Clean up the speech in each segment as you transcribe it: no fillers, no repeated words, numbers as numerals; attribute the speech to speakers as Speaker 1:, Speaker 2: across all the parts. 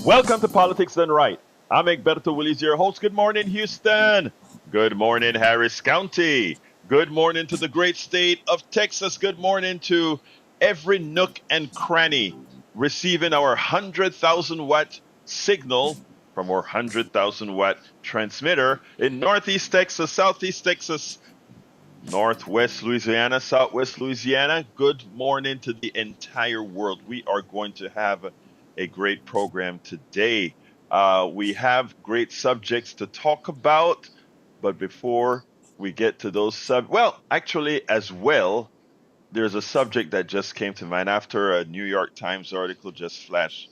Speaker 1: Welcome to Politics Done Right. I'm Egberto Willies, your host. Good morning, Houston. Good morning, Harris County. Good morning to the great state of Texas. Good morning to every nook and cranny receiving our 100,000 watt signal from our 100,000 watt transmitter in Northeast Texas, Southeast Texas, Northwest Louisiana, Southwest Louisiana. Good morning to the entire world. We are going to have a great program today. We have great subjects to talk about, but before we get to those actually, as well, there's a subject that just came to mind after a New York Times article just flashed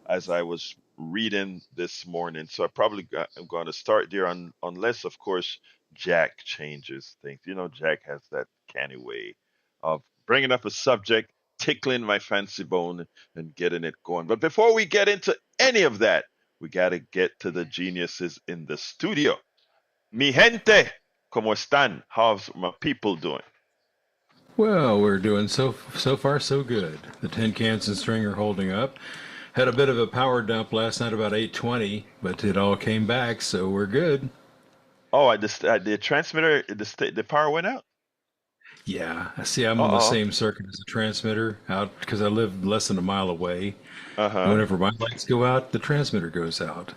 Speaker 1: as I was reading this morning. So I'm going to start there, unless, of course, Jack changes things. You know, Jack has that canny way of bringing up a subject, tickling my fancy bone, and getting it going. But before we get into any of that, we got to get to the geniuses in the studio. Mi gente, ¿cómo están? How's my people doing?
Speaker 2: Well, we're doing so far so good. The tin cans and string are holding up. Had a bit of a power dump last night about 8:20, but it all came back, so we're good.
Speaker 1: Oh, the transmitter, the power went out.
Speaker 2: Yeah, I see. I'm on the
Speaker 1: Uh-oh.
Speaker 2: same circuit as the transmitter out because I live less than a mile away.
Speaker 1: Uh-huh.
Speaker 2: Whenever my lights go out, the transmitter goes out.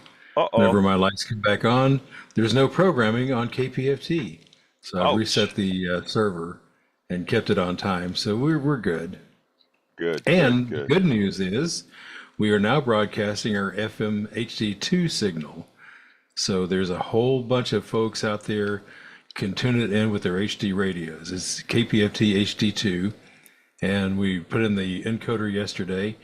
Speaker 2: Whenever
Speaker 1: Uh-oh.
Speaker 2: my lights come back on, there's no programming on KPFT. So I've reset
Speaker 1: Ouch.
Speaker 2: the server and kept it on time, so we're good.
Speaker 1: Good, good,
Speaker 2: And the
Speaker 1: good.
Speaker 2: good news is we are now broadcasting our FM HD2 signal. So there's a whole bunch of folks out there can tune it in with their HD radios. It's KPFT HD2, and we put in the encoder yesterday.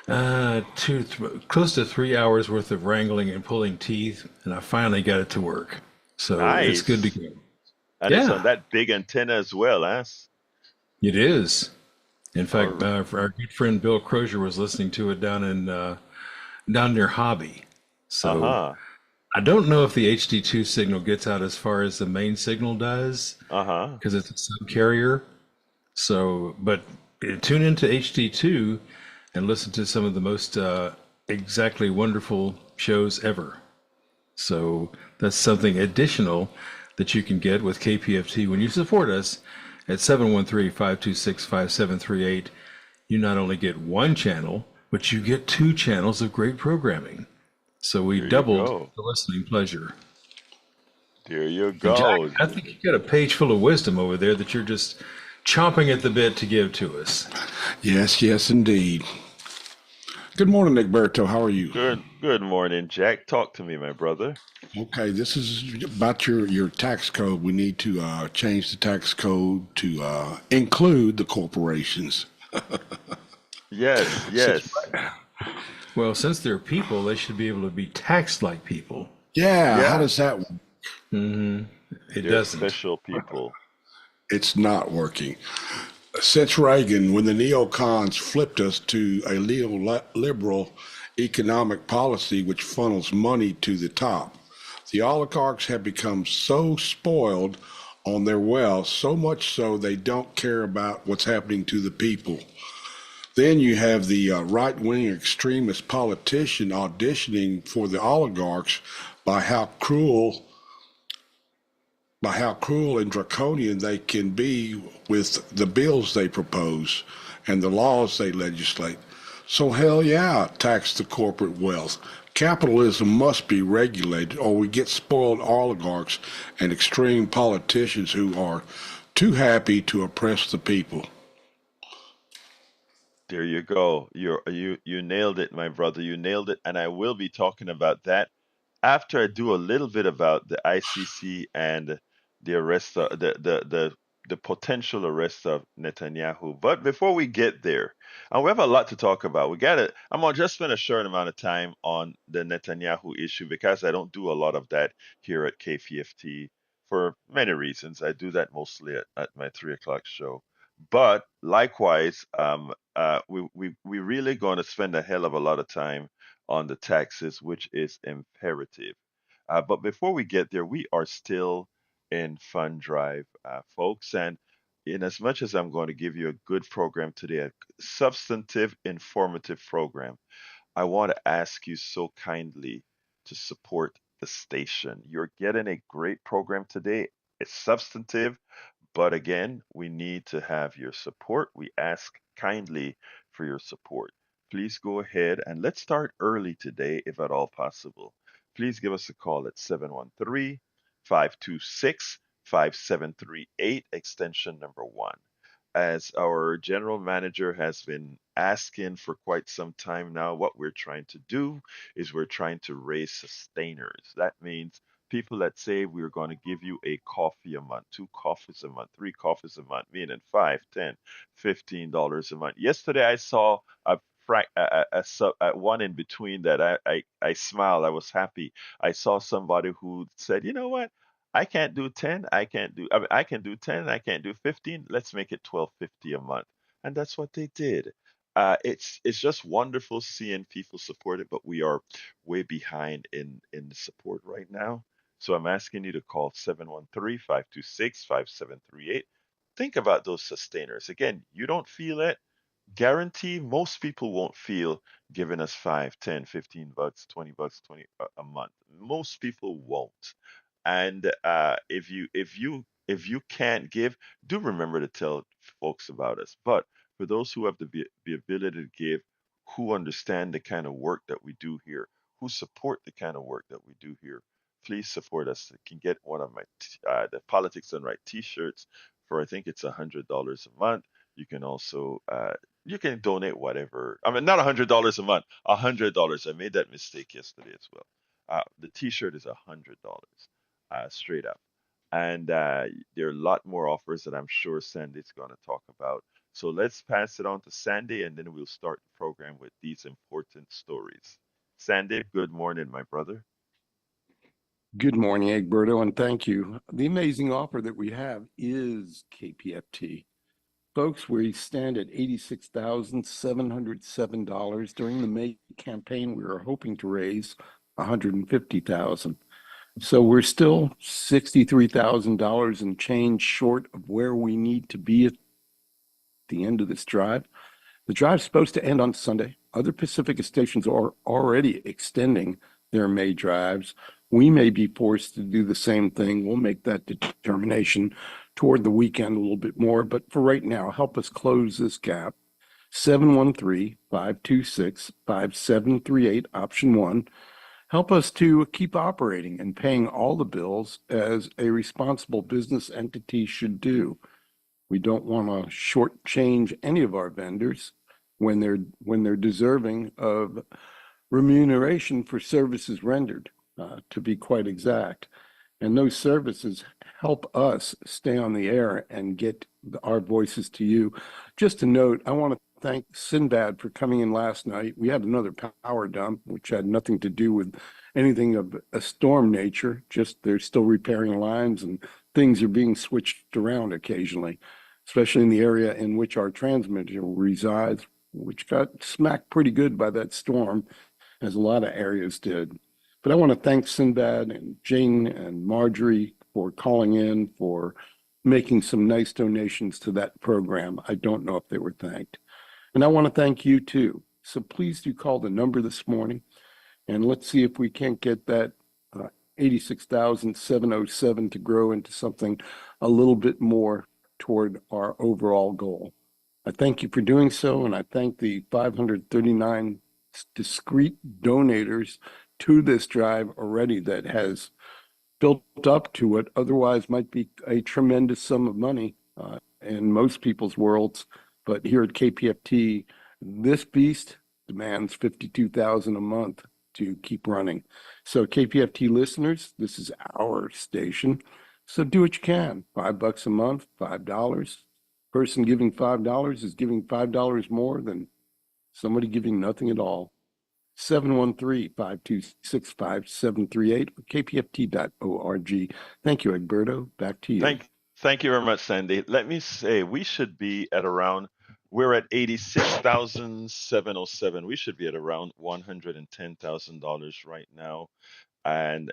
Speaker 2: Close to 3 hours worth of wrangling and pulling teeth, and I finally got it to work. So it's good to
Speaker 1: Nice.
Speaker 2: go.
Speaker 1: And it's on
Speaker 2: Yeah,
Speaker 1: that big antenna as well, huh?
Speaker 2: it is. In fact,
Speaker 1: Or,
Speaker 2: our good friend Bill Crozier was listening to it down near Hobby. So
Speaker 1: uh-huh.
Speaker 2: I don't know if the HD2 signal gets out as far as the main signal does
Speaker 1: Uh-huh.
Speaker 2: because it's a subcarrier. So, but tune into HD2 and listen to some of the most exactly wonderful shows ever. So that's something additional that you can get with KPFT when you support us at 713-526-5738. You not only get one channel, but you get two channels of great programming. So we
Speaker 1: There you
Speaker 2: doubled
Speaker 1: go.
Speaker 2: the listening pleasure.
Speaker 1: There you
Speaker 2: And Jack,
Speaker 1: go.
Speaker 2: I think you got a page full of wisdom over there that you're just chomping at the bit to give to us.
Speaker 3: Yes, yes, indeed. Good morning, Egberto. How are you?
Speaker 1: Good morning, Jack. Talk to me, my brother.
Speaker 3: Okay, this is about your tax code. We need to change the tax code to include the corporations.
Speaker 1: Yes,
Speaker 3: Since,
Speaker 1: yes.
Speaker 2: Well, since they're people, they should be able to be taxed like people.
Speaker 3: yeah, how
Speaker 1: Yeah,
Speaker 3: does that work?
Speaker 2: It
Speaker 1: they're
Speaker 2: doesn't.
Speaker 1: special people.
Speaker 3: It's not working. Since Reagan, when the neocons flipped us to a liberal economic policy which funnels money to the top, the oligarchs have become so spoiled on their wealth, so much so they don't care about what's happening to the people. Then you have the right-wing extremist politician auditioning for the oligarchs by how cruel and draconian they can be with the bills they propose and the laws they legislate. So hell yeah, tax the corporate wealth. Capitalism must be regulated or we get spoiled oligarchs and extreme politicians who are too happy to oppress the people.
Speaker 1: There you go. You nailed it, my brother. You nailed it, and I will be talking about that after I do a little bit about the ICC and the arrest of the potential arrest of Netanyahu. But before we get there, and we have a lot to talk about. We got it. I'm gonna just spend a short amount of time on the Netanyahu issue because I don't do a lot of that here at KPFT for many reasons. I do that mostly at my 3 o'clock show. But likewise, we really going to spend a hell of a lot of time on the taxes, which is imperative. But before we get there, we are still in Fund Drive, folks. And in as much as I'm going to give you a good program today, a substantive, informative program, I want to ask you so kindly to support the station. You're getting a great program today. It's substantive, but again, we need to have your support. We ask kindly for your support. Please go ahead and let's start early today, if at all possible. Please give us a call at 713 526 5738, extension number 1. As our general manager has been asking for quite some time now, what we're trying to do is we're trying to raise sustainers. That means people that say we're going to give you a coffee a month, two coffees a month, three coffees a month, meaning 5, 10, $15 a month. Yesterday I saw a one in between that I smiled. I was happy. I saw somebody who said, you know what? I can't do 10. I can do 10. I can't do 15. Let's make it 12.50 a month. And that's what they did. It's just wonderful seeing people support it, but we are way behind in the support right now. So I'm asking you to call 713-526-5738. Think about those sustainers. Again, you don't feel it. Guarantee most people won't feel giving us 5, 10, $15, $20, 20 a month. Most people won't. And if you can't give, do remember to tell folks about us. But for those who have the ability to give, who understand the kind of work that we do here, who support the kind of work that we do here, please support us. You can get one of my the Politics Done Right T-shirts for I think it's $100 a month. You can also you can donate whatever. I mean, not $100 a month, $100. I made that mistake yesterday as well. The T-shirt is $100, straight up. And there are a lot more offers that I'm sure Sandy's going to talk about. So let's pass it on to Sandy, and then we'll start the program with these important stories. Sandy, good morning, my brother.
Speaker 4: Good morning, Egberto, and thank you. The amazing offer that we have is KPFT. Folks, we stand at $86,707. During the May campaign, we were hoping to raise $150,000. So we're still $63,000 and change short of where we need to be at the end of this drive. The drive's supposed to end on Sunday. Other Pacifica stations are already extending their May drives. We may be forced to do the same thing. We'll make that determination toward the weekend a little bit more. But for right now, help us close this gap. 713-526-5738, option 1. Help us to keep operating and paying all the bills as a responsible business entity should do. We don't want to shortchange any of our vendors when they're deserving of remuneration for services rendered, to be quite exact. And those services help us stay on the air and get our voices to you. Just a note, I want to thank Sinbad for coming in last night. We had another power dump, which had nothing to do with anything of a storm nature, just they're still repairing lines and things are being switched around occasionally, especially in the area in which our transmitter resides, which got smacked pretty good by that storm, as a lot of areas did. But I want to thank Sinbad and Jane and Marjorie for calling in, for making some nice donations to that program. I don't know if they were thanked. And I want to thank you too. So please do call the number this morning, and let's see if we can't get that 86,707 to grow into something a little bit more toward our overall goal. I thank you for doing so, and I thank the 539 discrete donators to this drive already that has built up to what otherwise might be a tremendous sum of money in most people's worlds. But here at KPFT, this beast demands $52,000 a month to keep running. So KPFT listeners, this is our station. So do what you can. $5 a month, $5. Person giving $5 is giving $5 more than somebody giving nothing at all. 713-526-5738 or kpft.org. Thank you, Egberto. Back to you.
Speaker 1: Thank you very much, Sandy. Let me say we should be at around we're at 86,707. We should be at around $110,000 right now, and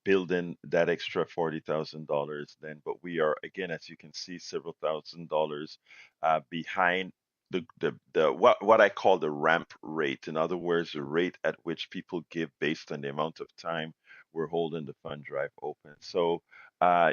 Speaker 1: building that extra $40,000 then. But we are again, as you can see, several $1,000s behind. the what I call the ramp rate. In other words, the rate at which people give based on the amount of time we're holding the fund drive open. So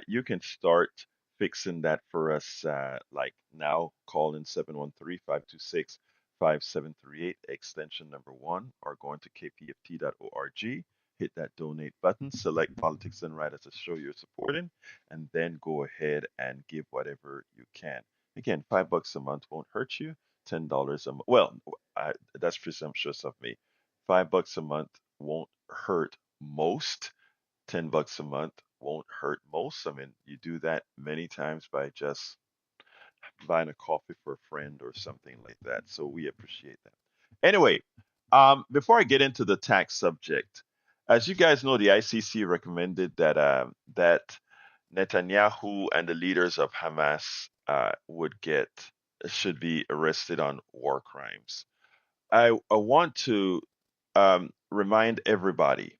Speaker 1: you can start fixing that for us like now. Call in 713-526-5738 extension number 1, or going to kpft.org. Hit that donate button, select politics and right as a show you're supporting, and then go ahead and give whatever you can. Again, $5 a month won't hurt you. $10 a month. Well, that's presumptuous of me. $5 a month won't hurt most. $10 a month won't hurt most. I mean, you do that many times by just buying a coffee for a friend or something like that. So we appreciate that. Anyway, before I get into the tax subject, as you guys know, the ICC recommended that Netanyahu and the leaders of Hamas should be arrested on war crimes. I want to remind everybody,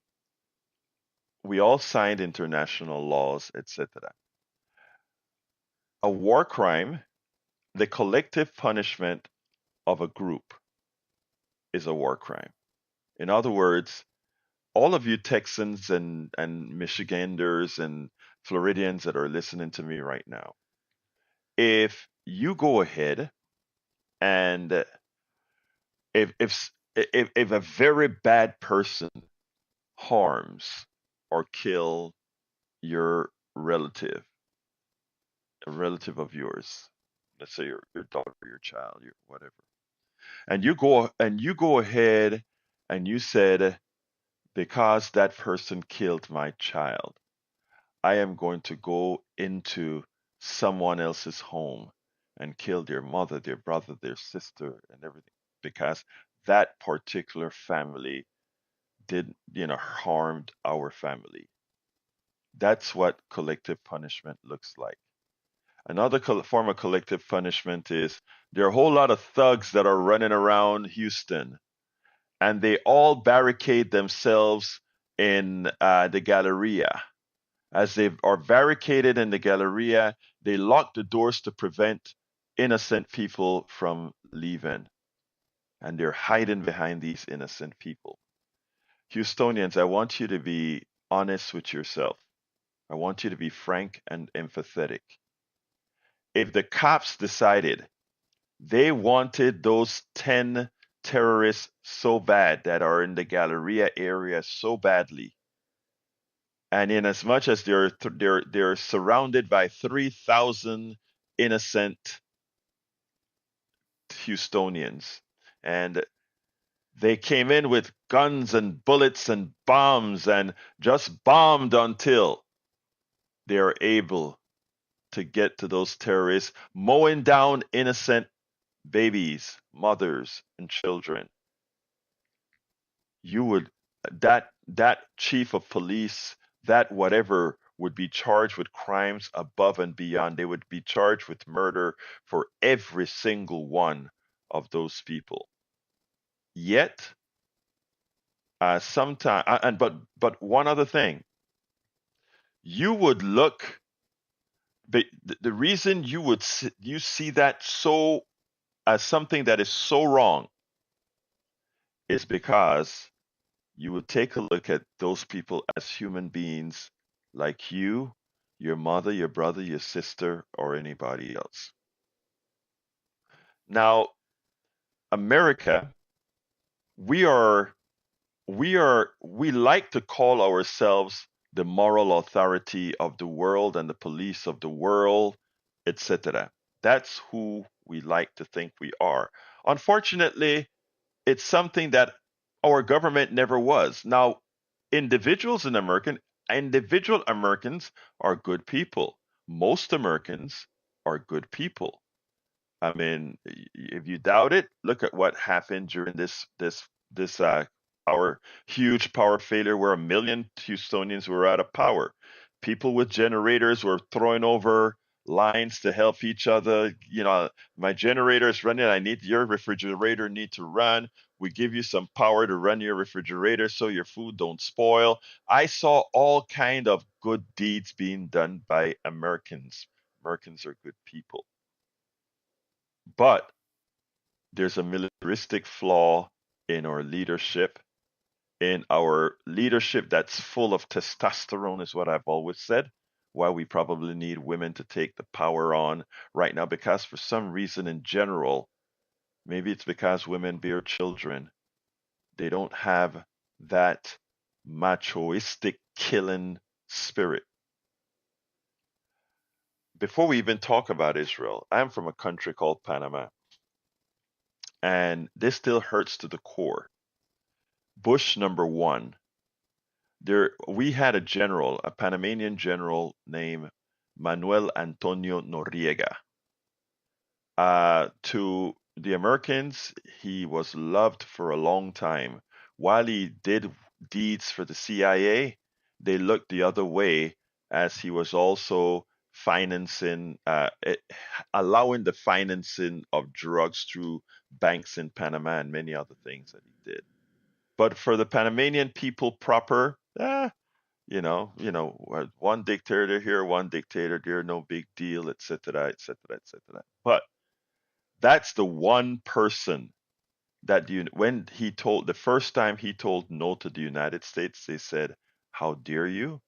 Speaker 1: we all signed international laws, etc. A war crime, the collective punishment of a group, is a war crime. In other words, all of you Texans and Michiganders and Floridians that are listening to me right now, if you go ahead and if a very bad person harms or kill your relative, a relative of yours, let's say your daughter, your child, your whatever, and you go ahead and you said, because that person killed my child, I am going to go into someone else's home and kill their mother, their brother, their sister, and everything, because that particular family harmed our family. That's what collective punishment looks like. Another form of collective punishment is, there are a whole lot of thugs that are running around Houston, and they all barricade themselves in the Galleria. As they are barricaded in the Galleria, they lock the doors to prevent innocent people from leaving, and they're hiding behind these innocent people. Houstonians, I want you to be honest with yourself. I want you to be frank and empathetic. If the cops decided they wanted those 10 terrorists so bad that are in the Galleria area so badly, and in as much as they're surrounded by 3,000 innocent Houstonians, and they came in with guns and bullets and bombs and just bombed until they are able to get to those terrorists, mowing down innocent babies, mothers, and children. You would that chief of police, that whatever, would be charged with crimes above and beyond. They would be charged with murder for every single one of those people. Yet, sometimes, and but one other thing, you would look. The reason you see that so as something that is so wrong is because you would take a look at those people as human beings like you, your mother, your brother, your sister, or anybody else. Now, America, we are we like to call ourselves the moral authority of the world and the police of the world, etc. That's who we like to think we are. Unfortunately, it's something that our government never was. Now, individual Americans are good people. Most Americans are good people. I mean, if you doubt it, look at what happened during this our huge power failure, where 1 million Houstonians were out of power. People with generators were throwing over lines to help each other. My generator is running. I need your refrigerator need to run. We give you some power to run your refrigerator so your food don't spoil. I saw all kind of good deeds being done by Americans. Americans are good people. But There's a militaristic flaw in our leadership, that's full of testosterone, is what I've always said. Why we probably need women to take the power on right now, because for some reason in general, maybe it's because women bear children, they don't have that machoistic killing spirit. Before we even talk about Israel, I'm from a country called Panama, and this still hurts to the core. Bush number one, we had a general, a Panamanian general named Manuel Antonio Noriega. To the Americans, he was loved for a long time. While he did deeds for the CIA, they looked the other way, as he was also financing, allowing the financing of drugs through banks in Panama and many other things that he did. But for the Panamanian people proper, one dictator here, one dictator there, no big deal, etc., etc., etc. But that's the one person that when he told the first time he told no to the United States, they said, "How dare you?"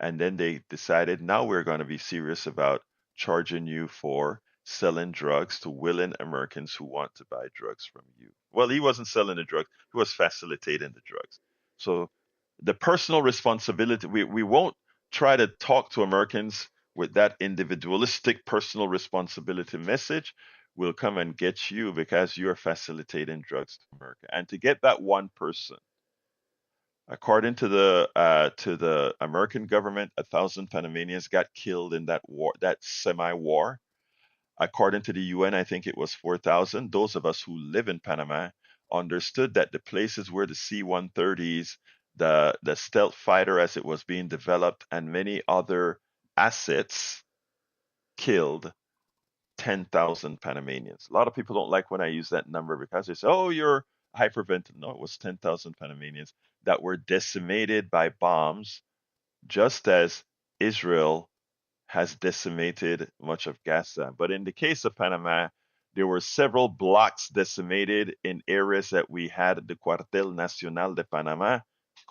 Speaker 1: And then they decided, now we're going to be serious about charging you for selling drugs to willing Americans who want to buy drugs from you. Well, he wasn't selling the drugs, he was facilitating the drugs. So the personal responsibility, we won't try to talk to Americans with that individualistic personal responsibility message. We'll come and get you because you're facilitating drugs to America. And to get that one person, according to the American government, 1,000 Panamanians got killed in that war, that semi-war. According to the UN, I think it was 4,000. Those of us who live in Panama understood that the places where the C-130s, the stealth fighter as it was being developed, and many other assets killed 10,000 Panamanians. A lot of people don't like when I use that number because they say, oh, you're hyperventilating. No, it was 10,000 Panamanians that were decimated by bombs, just as Israel has decimated much of Gaza. But in the case of Panama, there were several blocks decimated in areas that we had the Cuartel Nacional de Panama,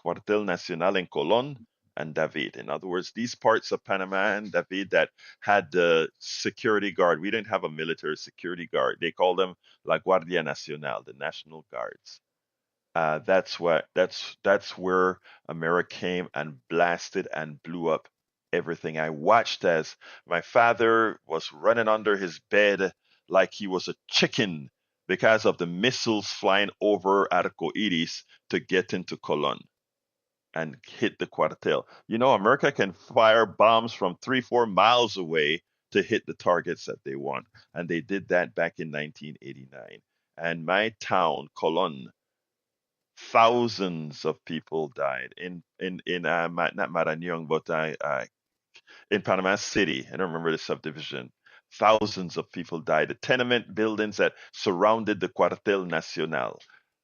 Speaker 1: Cuartel Nacional en Colón, and David. In other words, these parts of Panama and David that had the security guard, we didn't have a military security guard. They called them La Guardia Nacional, the National Guards. That's where America came and blasted and blew up everything. I watched as my father was running under his bed like he was a chicken because of the missiles flying over Arcoiris to get into Colon and hit the Cuartel. You know, America can fire bombs from 3-4 miles away to hit the targets that they want. And they did that back in 1989. And my town, Colon, thousands of people died not Marañón, but in Panama City. I don't remember the subdivision. Thousands of people died. The tenement buildings that surrounded the Cuartel Nacional,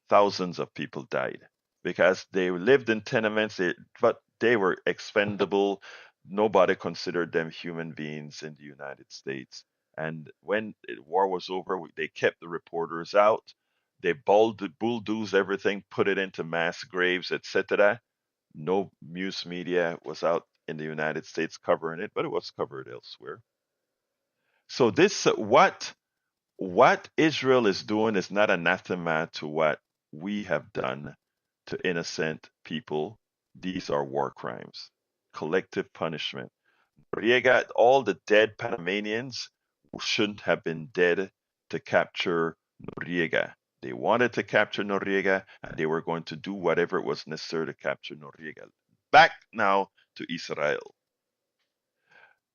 Speaker 1: thousands of people died because they lived in tenements, but they were expendable. Nobody considered them human beings in the United States. And when the war was over, they kept the reporters out. They bulldozed everything, put it into mass graves, etc. No news media was out in the United States covering it, but it was covered elsewhere. So this what Israel is doing is not anathema to what we have done to innocent people. These are war crimes, collective punishment. Noriega, all the dead Panamanians shouldn't have been dead to capture Noriega. They wanted to capture Noriega, and they were going to do whatever it was necessary to capture Noriega. Back now to Israel.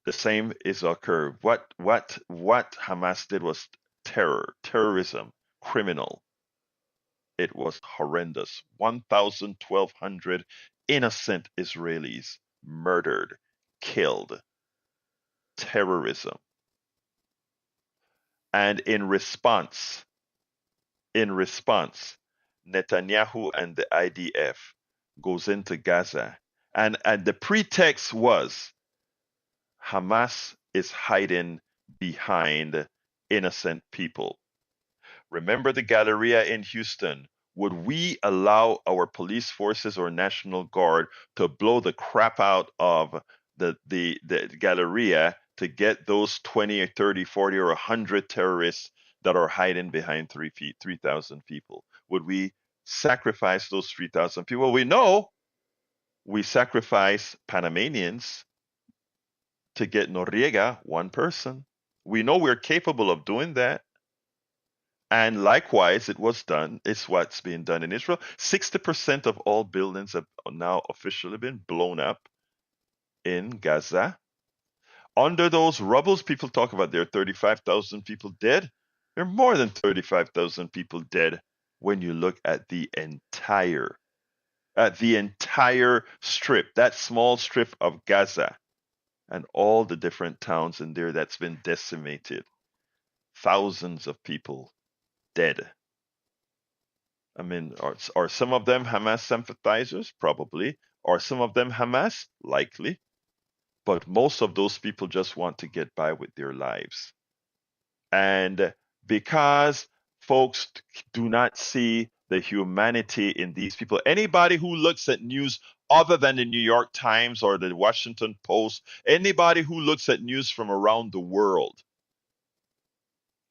Speaker 1: The same is occurred. What Hamas did was terrorism, criminal. It was horrendous. 1,200 innocent Israelis murdered, killed. Terrorism. And in response, Netanyahu and the IDF goes into Gaza. And the pretext was Hamas is hiding behind innocent people. Remember the Galleria in Houston. Would we allow our police forces or National Guard to blow the crap out of the Galleria to get those 20 or 30, 40 or 100 terrorists that are hiding behind 3,000 people? Would we sacrifice those 3,000 people? We know we sacrifice Panamanians to get Noriega, one person. We know we're capable of doing that. And likewise, it was done. It's what's being done in Israel. 60% of all buildings have now officially been blown up in Gaza. Under those rubbles, people talk about there are 35,000 people dead. There are more than 35,000 people dead when you look at the entire strip, that small strip of Gaza, and all the different towns in there that's been decimated. Thousands of people dead. I mean, are some of them Hamas sympathizers? Probably. Are some of them Hamas? Likely. But most of those people just want to get by with their lives. And because folks do not see the humanity in these people, anybody who looks at news other than the New York Times or the Washington Post, anybody who looks at news from around the world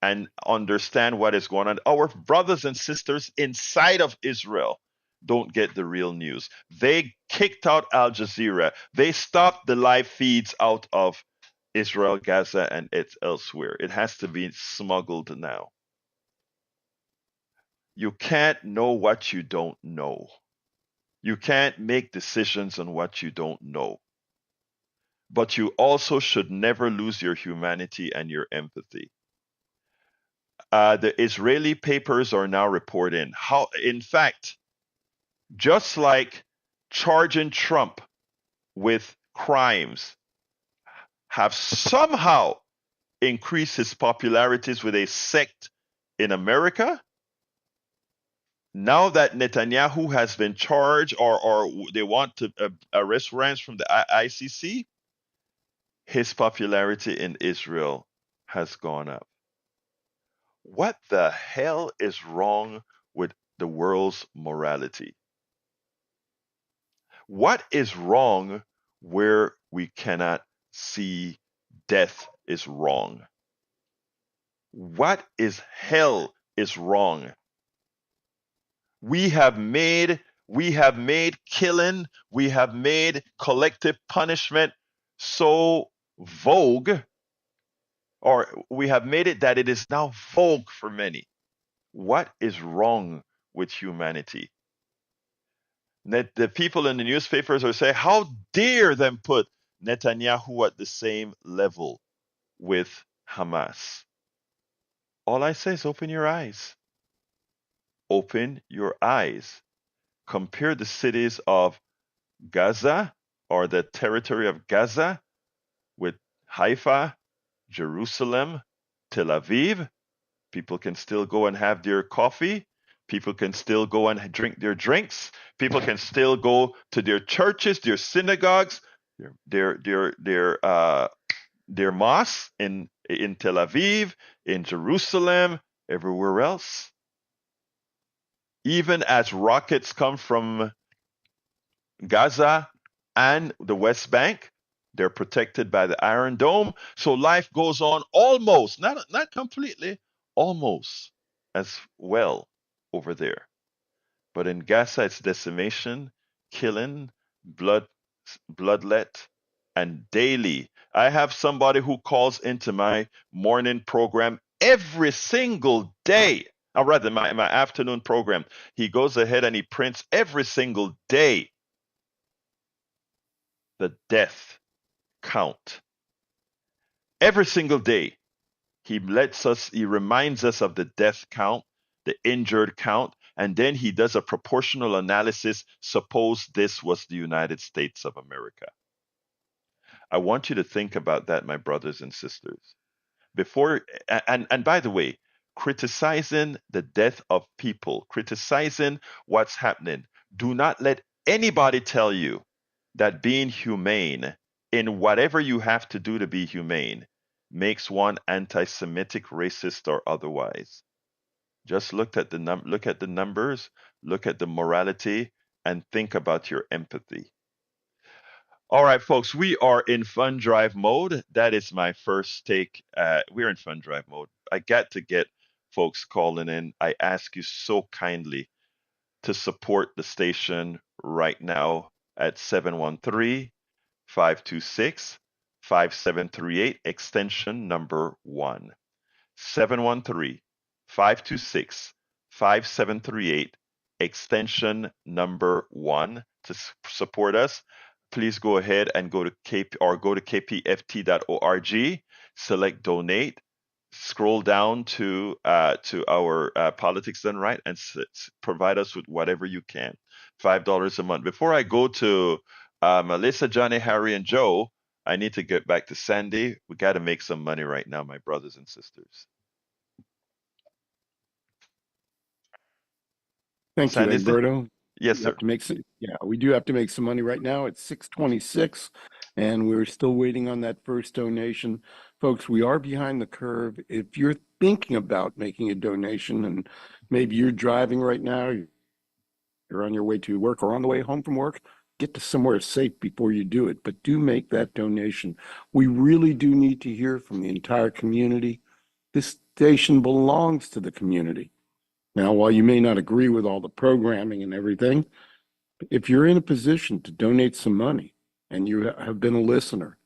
Speaker 1: and understand what is going on, our brothers and sisters inside of Israel don't get the real news. They kicked out Al Jazeera. They stopped the live feeds out of Israel, Gaza, and it's elsewhere. It has to be smuggled now. You can't know what you don't know. You can't make decisions on what you don't know. But you also should never lose your humanity and your empathy. The Israeli papers are now reporting how, in fact, just like charging Trump with crimes have somehow increased his popularities with a sect in America, now that Netanyahu has been charged or they want to arrest warrants from the ICC, his popularity in Israel has gone up. What the hell is wrong with the world's morality? What is wrong where we cannot see death is wrong? What is hell is wrong? We have made killing, we have made collective punishment so vogue, or we have made it that it is now vogue for many. What is wrong with humanity? The people in the newspapers are saying, how dare them put Netanyahu at the same level with Hamas? All I say is open your eyes. Open your eyes. Compare the cities of Gaza or the territory of Gaza with Haifa, Jerusalem, Tel Aviv. People can still go and have their coffee. People can still go and drink their drinks. People can still go to their churches, their synagogues, their mosques in Tel Aviv, in Jerusalem, everywhere else. Even as rockets come from Gaza and the West Bank, they're protected by the Iron Dome. So life goes on almost, not completely, almost as well over there. But in Gaza, it's decimation, killing, bloodlet, and daily. I have somebody who calls into my morning program every single day, or rather my afternoon program. He goes ahead and he prints every single day the death count. Every single day. He reminds us of the death count, the injured count, and then he does a proportional analysis. Suppose this was the United States of America. I want you to think about that, my brothers and sisters. And by the way, criticizing the death of people, criticizing what's happening, do not let anybody tell you that being humane in whatever you have to do to be humane makes one anti-Semitic, racist, or otherwise. Just look at the numbers, look at the morality, and think about your empathy. All right, folks, we are in fun drive mode. That is my first take. We're in fun drive mode. I got to get folks calling in. I ask you so kindly to support the station right now at 713-526-5738, extension number 1. 713-526-5738, extension number 1 to support us. Please go ahead and go to kpft.org, select donate, scroll down to our politics done right, and provide us with whatever you can. $5 a month. Before I go to Melissa, Johnny, Harry, and Joe, I need to get back to Sandy. We got to make some money right now, my brothers and sisters.
Speaker 4: Thank you,
Speaker 1: Sandy's there?
Speaker 4: Egberto.
Speaker 1: Yes,
Speaker 4: We
Speaker 1: sir.
Speaker 4: have to make some, yeah, we do have to make some money right now. It's 6:26, and we're still waiting on that first donation. Folks, we are behind the curve. If you're thinking about making a donation and maybe you're driving right now, you're on your way to work or on the way home from work, get to somewhere safe before you do it, but do make that donation. We really do need to hear from the entire community. This station belongs to the community. Now, while you may not agree with all the programming and everything, if you're in a position to donate some money and you have been a listener,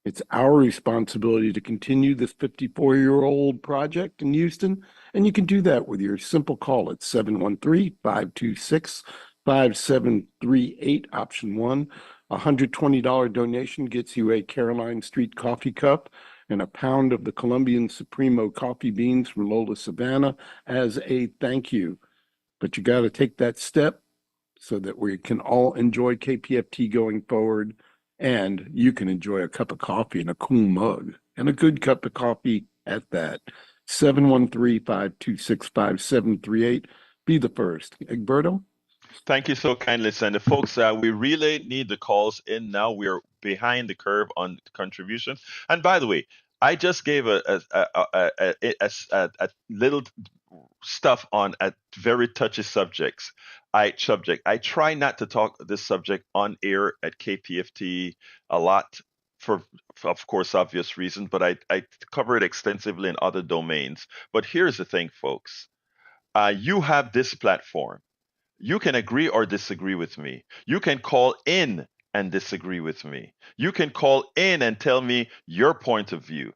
Speaker 4: it's our responsibility to continue this 54-year-old project in Houston. And you can do that with your simple call at 713-526-5738, option 1. A $120 donation gets you a Caroline Street coffee cup and a pound of the Colombian Supremo coffee beans from Lola Savannah as a thank you. But you got to take that step so that we can all enjoy KPFT going forward, and you can enjoy a cup of coffee in a cool mug, and a good cup of coffee at that. 713-526-5738. Be the first. Egberto?
Speaker 1: Thank you so kindly, Sandy. Folks, we really need the calls in now. We're behind the curve on contributions. And by the way, I just gave a little stuff on a very touchy subject. I try not to talk this subject on air at KPFT a lot for of course obvious reasons, but I cover it extensively in other domains. But here's the thing, folks. You have this platform. You can agree or disagree with me. You can call in and disagree with me. You can call in and tell me your point of view.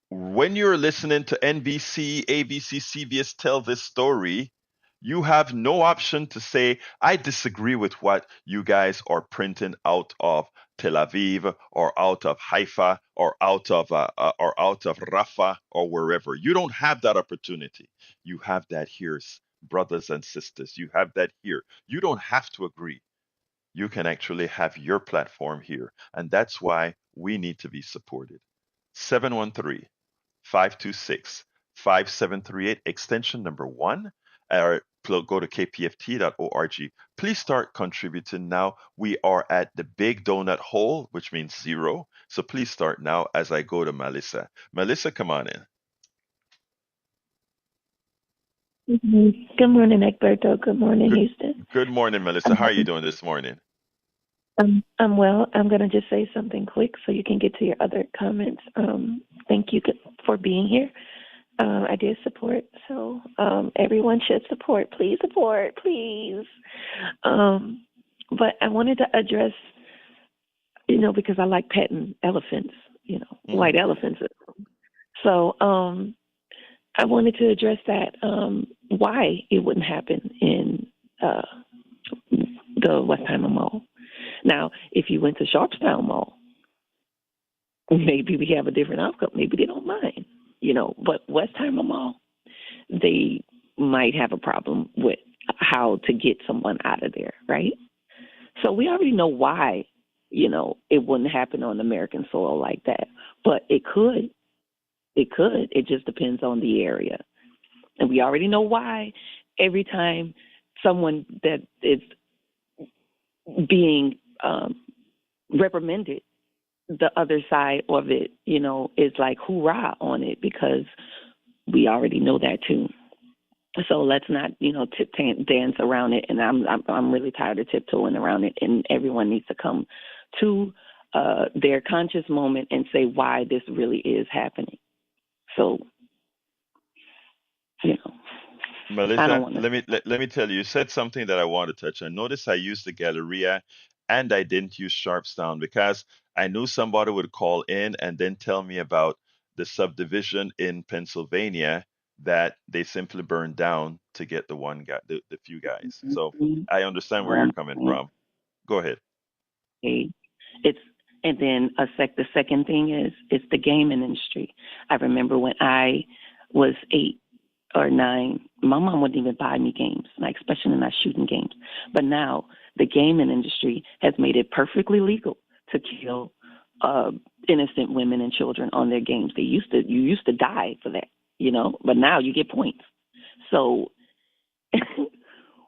Speaker 1: When you're listening to NBC, ABC, CBS tell this story, you have no option to say, I disagree with what you guys are printing out of Tel Aviv or out of Haifa or out of Rafah or wherever. You don't have that opportunity. You have that here, brothers and sisters. You have that here. You don't have to agree. You can actually have your platform here. And that's why we need to be supported. 713-526-5738, extension number 1, or go to kpft.org. Please start contributing now. We are at the big donut hole, which means 0. So please start now as I go to Melissa. Melissa, come on in.
Speaker 5: Good morning, Egberto. Good morning,
Speaker 1: Good,
Speaker 5: Houston.
Speaker 1: good morning, Melissa. How are you doing this morning?
Speaker 5: I'm well. I'm going to just say something quick so you can get to your other comments. Thank you for being here. I did support, so everyone should support. Please support, please. But I wanted to address, because I like petting elephants, white elephants. So I wanted to address that, why it wouldn't happen in the Westheimer Mall. Now, if you went to Sharpstown Mall, maybe we have a different outcome. Maybe they don't mind, But Westheimer Mall, they might have a problem with how to get someone out of there, right? So we already know why, it wouldn't happen on American soil like that. But it could. It could. It just depends on the area. And we already know why every time someone that is being reprimanded, the other side of it, is like hoorah on it, because we already know that too. So let's not, dance around it. And I'm really tired of tiptoeing around it. And everyone needs to come to their conscious moment and say why this really is happening. So, I don't
Speaker 1: Melissa,
Speaker 5: want to.
Speaker 1: let me tell you, you said something that I want to touch on. Notice I used the Galleria and I didn't use Sharpstown because I knew somebody would call in and then tell me about the subdivision in Pennsylvania that they simply burned down to get the one guy, the few guys. So I understand where you're coming from. Go ahead.
Speaker 5: Okay. It's and then the second thing is it's the gaming industry. I remember when I was 8 or 9, my mom wouldn't even buy me games, like especially not shooting games. But now the gaming industry has made it perfectly legal to kill innocent women and children on their games. You used to die for that, but now you get points. So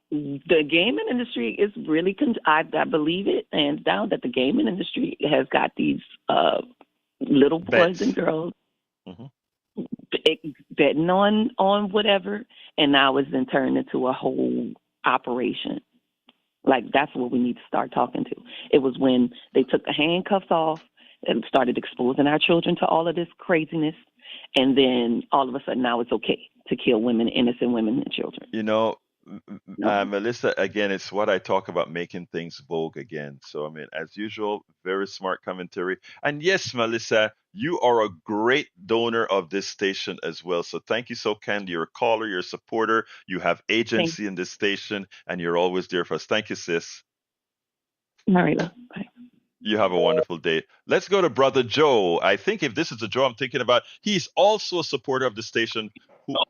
Speaker 5: the gaming industry is really, I believe it, and down that the gaming industry has got these little boys and
Speaker 1: Bets.
Speaker 5: girls
Speaker 1: Hmm.
Speaker 5: betting on whatever, and now it's been turned into a whole operation. Like that's what we need to start talking to. It was when they took the handcuffs off and started exposing our children to all of this craziness, and then all of a sudden now it's okay to kill women, innocent women and children.
Speaker 1: You know,
Speaker 5: No.
Speaker 1: Melissa, again, it's what I talk about making things vogue again. So, I mean, as usual, very smart commentary. And yes, Melissa, you are a great donor of this station as well. So, thank you so kindly. You're a caller, you're a supporter, you have
Speaker 5: Thank
Speaker 1: agency in this station, and you're always there for us. Thank you, sis.
Speaker 5: you. All right, love. Bye.
Speaker 1: You have a wonderful day. Let's go to Brother Joe. I think if this is the Joe I'm thinking about, he's also a supporter of the station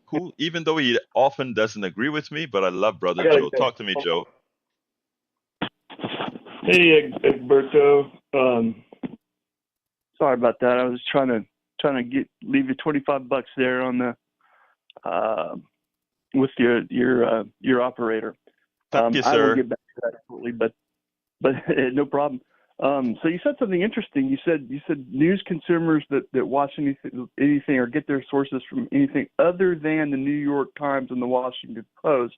Speaker 1: who even though he often doesn't agree with me, but I love Brother Joe. Talk to me, Joe.
Speaker 6: Hey, Egberto. Sorry about that. I was trying to leave you $25 there on the with your operator.
Speaker 1: Thank you,
Speaker 6: I will
Speaker 1: sir.
Speaker 6: get back to that shortly, but no problem. So you said something interesting. You said news consumers that watch anything or get their sources from anything other than the New York Times and the Washington Post.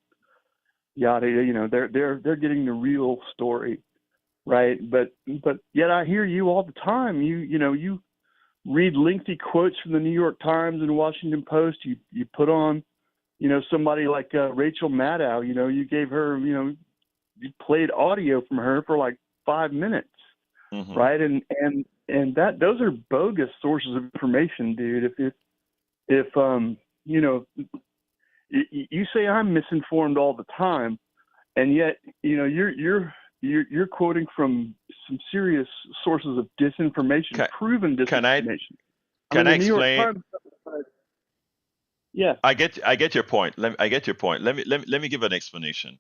Speaker 6: Yada, they're getting the real story, right? But yet I hear you all the time. You read lengthy quotes from the New York Times and Washington Post. You put on somebody like Rachel Maddow. You gave her you played audio from her for like 5 minutes.
Speaker 1: Hmm.
Speaker 6: Right, and that those are bogus sources of information, dude. If you say I'm misinformed all the time, and yet you're quoting from some serious sources of disinformation,
Speaker 1: Can,
Speaker 6: proven
Speaker 1: can I
Speaker 6: disinformation. I mean,
Speaker 1: can I
Speaker 6: the New York
Speaker 1: explain?
Speaker 6: Times. Yeah.
Speaker 1: I get your point. I get your point. Let me give an explanation.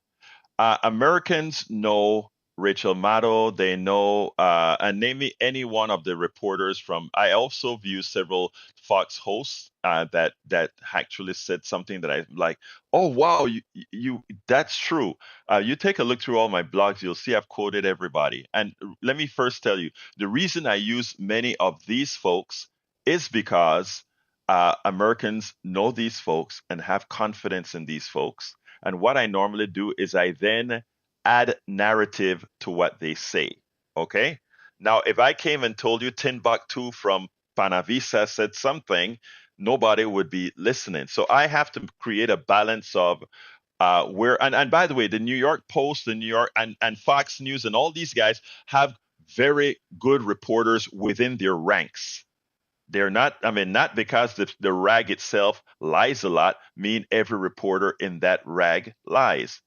Speaker 1: Americans know Rachel Maddow. They know, and name me any one of the reporters from. I also view several Fox hosts that actually said something that I like. Oh wow, that's true. You take a look through all my blogs, you'll see I've quoted everybody. And let me first tell you, the reason I use many of these folks is because Americans know these folks and have confidence in these folks, and what I normally do is I then add narrative to what they say. Okay. Now, if I came and told you Timbuktu from Panavisa said something, nobody would be listening. So I have to create a balance of and by the way, the New York Post, the New York and Fox News and all these guys have very good reporters within their ranks. They're not, I mean, not because the rag itself lies a lot, mean every reporter in that rag lies,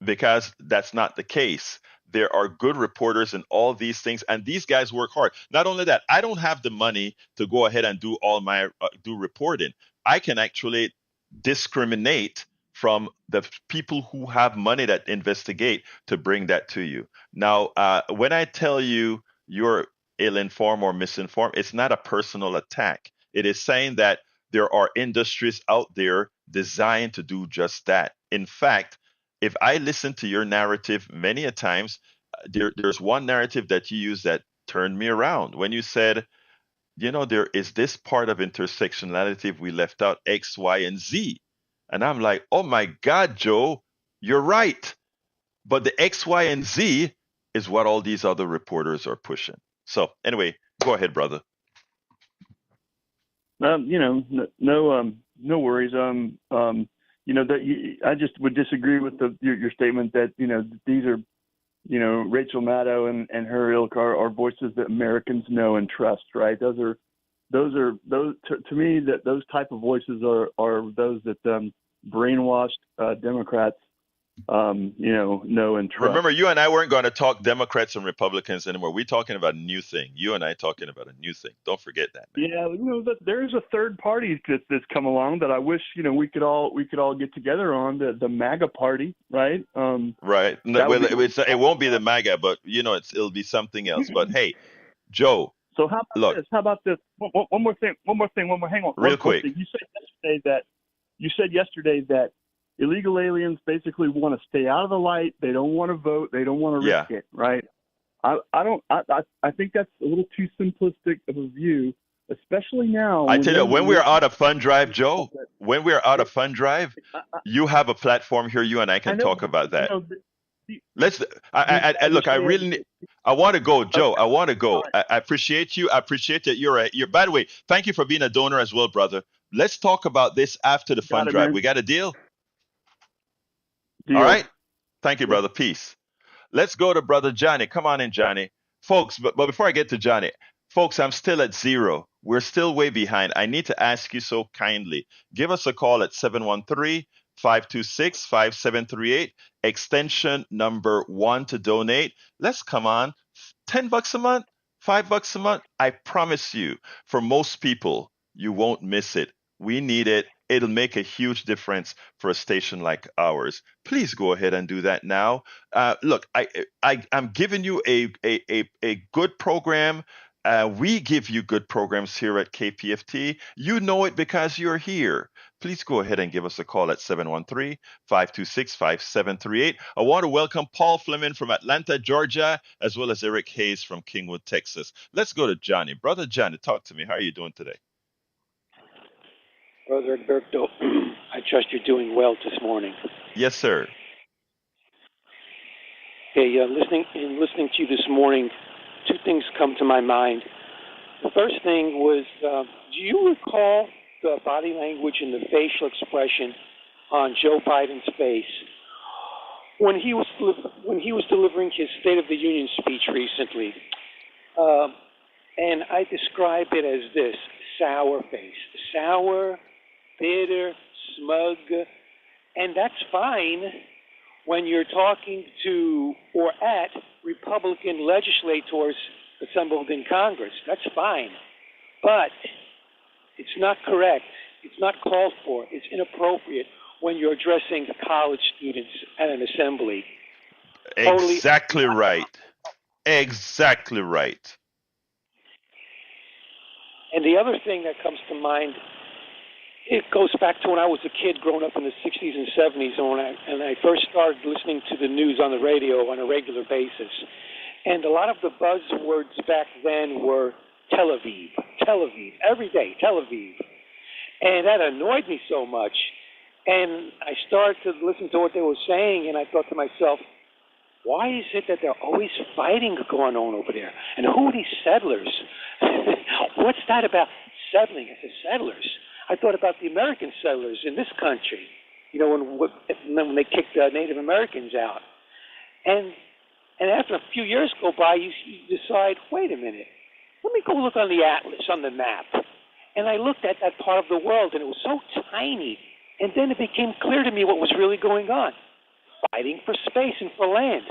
Speaker 1: because that's not the case. There are good reporters in all these things, and these guys work hard. Not only that, I don't have the money to go ahead and do all my do reporting. I can actually discriminate from the people who have money that investigate to bring that to you. Now, when I tell you you're ill-informed or misinformed, it's not a personal attack. It is saying that there are industries out there designed to do just that. In fact, if I listen to your narrative many a times, there's one narrative that you use that turned me around when you said there is this part of intersectionality we left out, X, Y, and Z. And I'm like, oh my God, Joe, you're right. But the X, Y, and Z is what all these other reporters are pushing. So anyway, go ahead, brother.
Speaker 6: No worries. I just would disagree with your statement that these are Rachel Maddow and her ilk are voices that Americans know and trust. Right? Those to me, that those type of voices are those that brainwashed Democrats know and trust.
Speaker 1: Remember, you and I weren't going to talk Democrats and Republicans anymore. We're talking about a new thing. You and I talking about a new thing. Don't forget that, man.
Speaker 6: Yeah, there's a third party that's come along that I wish we could all get together on, the MAGA party, right?
Speaker 1: Right. It won't be the MAGA, but it'll be something else. But hey, Joe.
Speaker 6: So how about
Speaker 1: look,
Speaker 6: this? How about this? One more thing. Hang on.
Speaker 1: Real quick.
Speaker 6: You said yesterday that illegal aliens basically want to stay out of the light. They don't want to vote. They don't want to risk it, right? I think that's a little too simplistic of a view, especially now.
Speaker 1: I tell you, when we're out of fund drive, Joe, when we're out of fund drive, you have a platform here. You and I can talk about that. I want to go, Joe. I want to go. I appreciate you. I appreciate that you're. By the way, thank you for being a donor as well, brother. Let's talk about this after the fund drive. Man. We got a deal? All right. Thank you, brother. Peace. Let's go to brother Johnny. Come on in, Johnny. Folks, but before I get to Johnny, folks, I'm still at 0. We're still way behind. I need to ask you so kindly. Give us a call at 713-526-5738, extension number 1 to donate. Let's come on. $10 a month, $5 a month. I promise you, for most people, you won't miss it. We need it. It'll make a huge difference for a station like ours. Please go ahead and do that now. Look, I'm giving you a good program. We give you good programs here at KPFT. You know it because you're here. Please go ahead and give us a call at 713-526-5738. I want to welcome Paul Fleming from Atlanta, Georgia, as well as Eric Hayes from Kingwood, Texas. Let's go to Johnny. Brother Johnny, talk to me. How are you doing today?
Speaker 7: Brother Alberto, I trust you're doing well this morning.
Speaker 1: Yes, sir.
Speaker 7: Hey, listening to you this morning, 2 things come to my mind. The first thing was, do you recall the body language and the facial expression on Joe Biden's face when he was delivering his State of the Union speech recently? And I describe it as this: sour face, sour, bitter, smug, and that's fine when you're talking to or at Republican legislators assembled in Congress. That's fine. But it's not correct. It's not called for. It's inappropriate when you're addressing college students at an assembly.
Speaker 1: Exactly right. Exactly right.
Speaker 7: And the other thing that comes to mind, it goes back to when I was a kid growing up in the 60s and 70s, and I first started listening to the news on the radio on a regular basis. And a lot of the buzzwords back then were Tel Aviv, every day, Tel Aviv. And that annoyed me so much. And I started to listen to what they were saying, and I thought to myself, why is it that there are always fighting going on over there? And who are these settlers? What's that about settling? I said, settlers. I thought about the American settlers in this country, when they kicked Native Americans out. And after a few years go by, you decide, wait a minute, let me go look on the atlas, on the map. And I looked at that part of the world, and it was so tiny. And then it became clear to me what was really going on. Fighting for space and for land.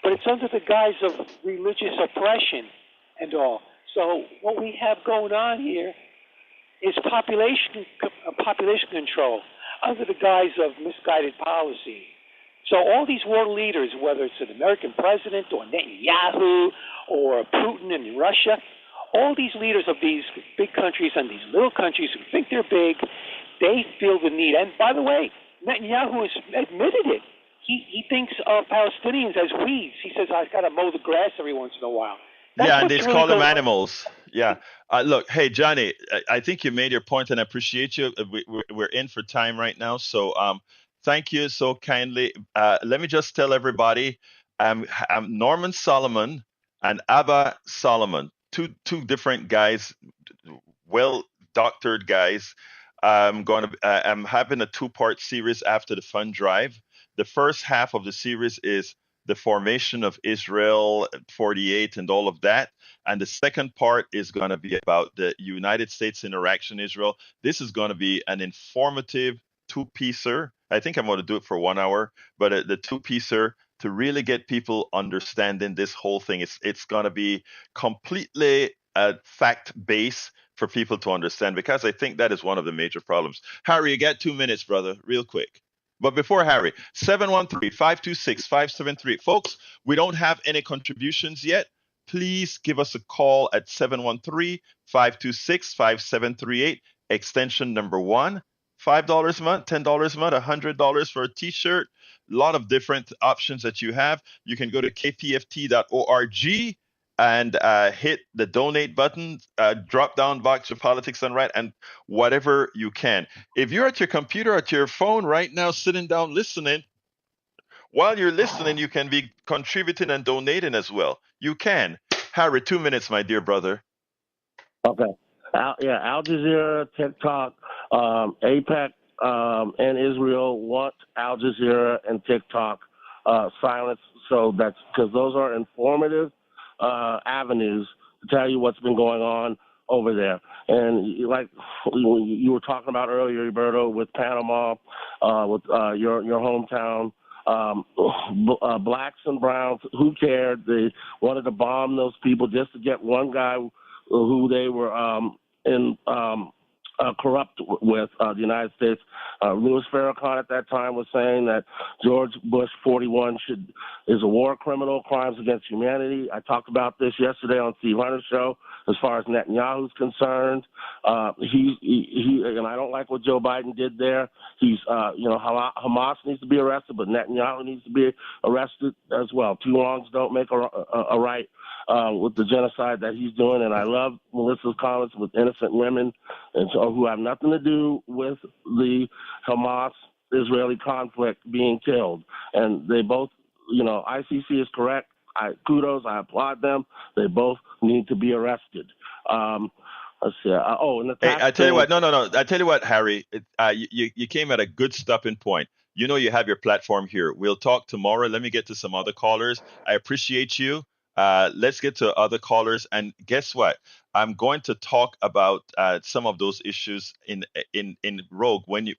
Speaker 7: But it's under the guise of religious oppression and all. So what we have going on here is population control under the guise of misguided policy. So all these world leaders, whether it's an American president or Netanyahu or Putin in Russia, all these leaders of these big countries and these little countries who think they're big, they feel the need. And by the way, Netanyahu has admitted it. He thinks of Palestinians as weeds. He says, I've got to mow the grass every once in a while.
Speaker 1: And they call them animals. Yeah. Look, hey, Johnny, I think you made your point and I appreciate you. We're in for time right now. So thank you so kindly. Let me just tell everybody I'm Norman Solomon and Abba Solomon, two different guys, well doctored guys. I'm having a two-part series after the fund drive. The first half of the series is the formation of Israel 48 and all of that. And the second part is going to be about the United States interaction Israel. This is going to be an informative two-piecer. I think I'm going to do it for 1 hour, but the two-piecer to really get people understanding this whole thing. It's going to be completely fact-based for people to understand, because I think that is one of the major problems. Harry, you got 2 minutes, brother, real quick. But before Harry, 713-526-5738. Folks, we don't have any contributions yet. Please give us a call at 713-526-5738, extension number 1. $5 a month, $10 a month, $100 for a t-shirt. A lot of different options that you have. You can go to kpft.org and hit the donate button, drop down box for Politics Done Right, and whatever you can. If you're at your computer, at your phone right now, sitting down listening, while you're listening, you can be contributing and donating as well. You can. Harry, 2 minutes, my dear brother.
Speaker 8: Okay. Al Jazeera, TikTok, APEC, and Israel want Al Jazeera and TikTok silenced. So that's because those are informative avenues to tell you what's been going on over there. And like you were talking about earlier, Roberto, with Panama, with your hometown, blacks and browns, who cared? They wanted to bomb those people just to get one guy who they were corrupt with, the United States. Louis Farrakhan at that time was saying that George Bush 41 is a war criminal, crimes against humanity. I talked about this yesterday on Steve Hunter's show. As far as Netanyahu's concerned, he and I don't like what Joe Biden did there. Hamas needs to be arrested, but Netanyahu needs to be arrested as well. Two wrongs don't make a right. With the genocide that he's doing, and I love Melissa's comments with innocent women and so who have nothing to do with the Hamas-Israeli conflict being killed. And they both, ICC is correct. I applaud them. They both need to be arrested. Let's see. And the
Speaker 1: Hey,
Speaker 8: tax
Speaker 1: I tell you
Speaker 8: thing.
Speaker 1: what. No. I tell you what, Harry. You came at a good stopping point. You know you have your platform here. We'll talk tomorrow. Let me get to some other callers. I appreciate you. Let's get to other callers. And guess what? I'm going to talk about some of those issues in Rogue when we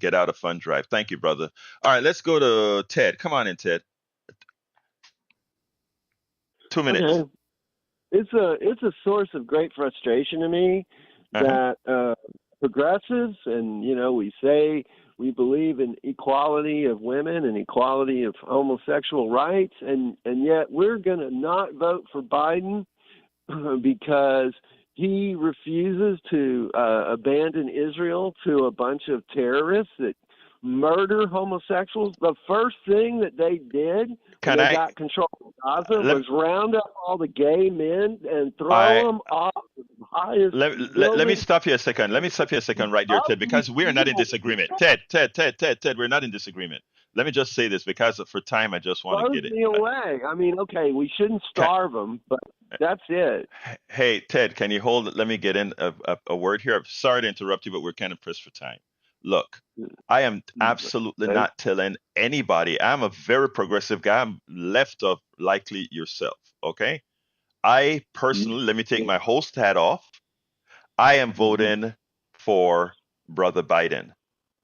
Speaker 1: get out of Fund Drive. Thank you, brother. All right, let's go to Ted. Come on in, Ted. 2 minutes.
Speaker 9: Okay. It's a source of great frustration to me
Speaker 1: Uh-huh.
Speaker 9: that progressives and we say we believe in equality of women and equality of homosexual rights, and yet we're going to not vote for Biden because he refuses to abandon Israel to a bunch of terrorists that murder homosexuals. The first thing that they did when they got control of Gaza was round up all the gay men and throw them off the highest
Speaker 1: Let me stop you a second. Let me stop you a second right there, Ted, because we are not in disagreement. Ted, we're not in disagreement. Let me just say this because for time, I just want to get it.
Speaker 9: Me away. I mean, okay, we shouldn't starve them, but that's it.
Speaker 1: Hey, Ted, can you hold it? Let me get in a word here. I'm sorry to interrupt you, but we're kind of pressed for time. Look, I am absolutely not telling anybody. I'm a very progressive guy. I'm left of likely yourself. Okay. I personally, let me take my host hat off. I am voting for Brother Biden.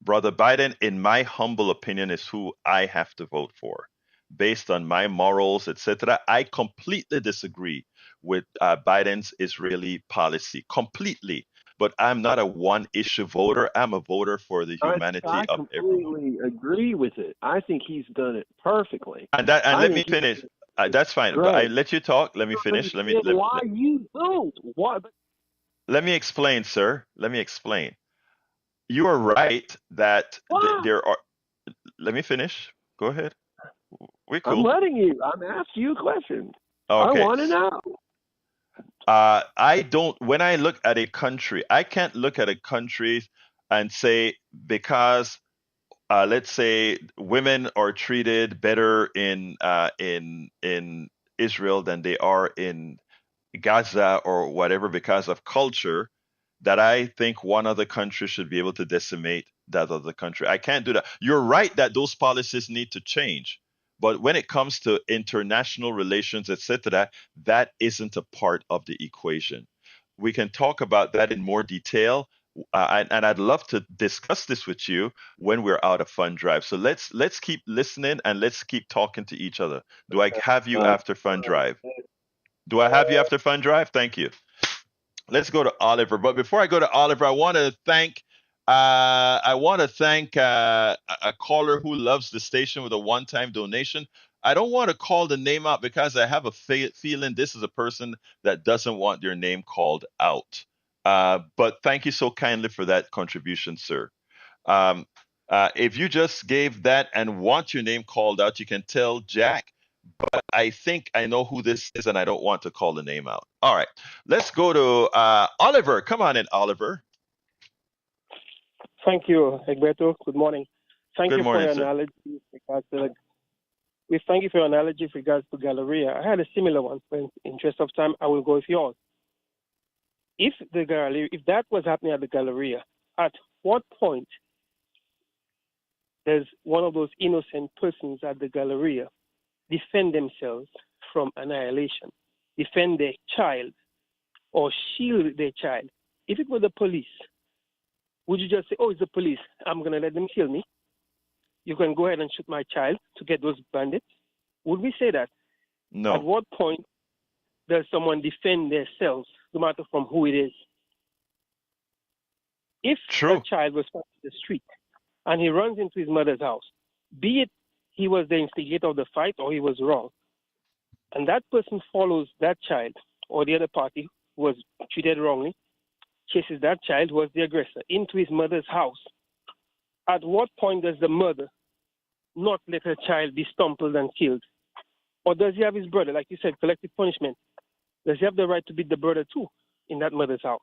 Speaker 1: Brother Biden, in my humble opinion, is who I have to vote for based on my morals, etc. I completely disagree with Biden's Israeli policy. Completely. But I'm not a one-issue voter. I'm a voter for the humanity
Speaker 9: I
Speaker 1: of everyone.
Speaker 9: completely agree with it. I think he's done it perfectly.
Speaker 1: And let me finish. That's fine. But I let you talk. Let me finish.
Speaker 9: Why you don't? Why?
Speaker 1: Let me explain, sir. Let me explain. You are right that there are. Let me finish. Go ahead. We're cool.
Speaker 9: I'm letting you. I'm asking you a question.
Speaker 1: Okay.
Speaker 9: I want to know.
Speaker 1: I don't, when I look at a country, I can't look at a country and say because let's say women are treated better in Israel than they are in Gaza or whatever because of culture, that I think one other country should be able to decimate that other country. I can't do that. You're right that those policies need to change. But when it comes to international relations, etc., that isn't a part of the equation. We can talk about that in more detail, and I'd love to discuss this with you when we're out of Fund Drive. So let's keep listening and let's keep talking to each other. Do I have you after Fund Drive? Do I have you after Fund Drive? Thank you. Let's go to Oliver. But before I go to Oliver, I want to thank a caller who loves the station with a one-time donation. I don't want to call the name out because I have a feeling this is a person that doesn't want their name called out. But thank you so kindly for that contribution, sir. Um, if you just gave that and want your name called out, you can tell Jack. But I think I know who this is, and I don't want to call the name out. All right, let's go to Oliver. Come on in, Oliver.
Speaker 10: Thank you, Egberto. Good morning. Thank
Speaker 1: Good
Speaker 10: you for
Speaker 1: morning,
Speaker 10: your
Speaker 1: sir.
Speaker 10: analogy with regards to we thank you for your analogy with regards to Galleria. I had a similar one, but in interest of time, I will go with yours. If that was happening at the Galleria, at what point does one of those innocent persons at the Galleria defend themselves from annihilation, defend their child, or shield their child? If it were the police, would you just say, oh, it's the police, I'm going to let them kill me? You can go ahead and shoot my child to get those bandits? Would we say that?
Speaker 1: No.
Speaker 10: At what point does someone defend themselves, no matter from who it is? If
Speaker 1: True.
Speaker 10: a child was found in the street and he runs into his mother's house, be it he was the instigator of the fight or he was wrong, and that person follows that child or the other party who was treated wrongly, chases that child who was the aggressor into his mother's house, at what point does the mother not let her child be stumbled and killed? Or does he have his brother, like you said, collective punishment? Does he have the right to beat the brother too in that mother's house?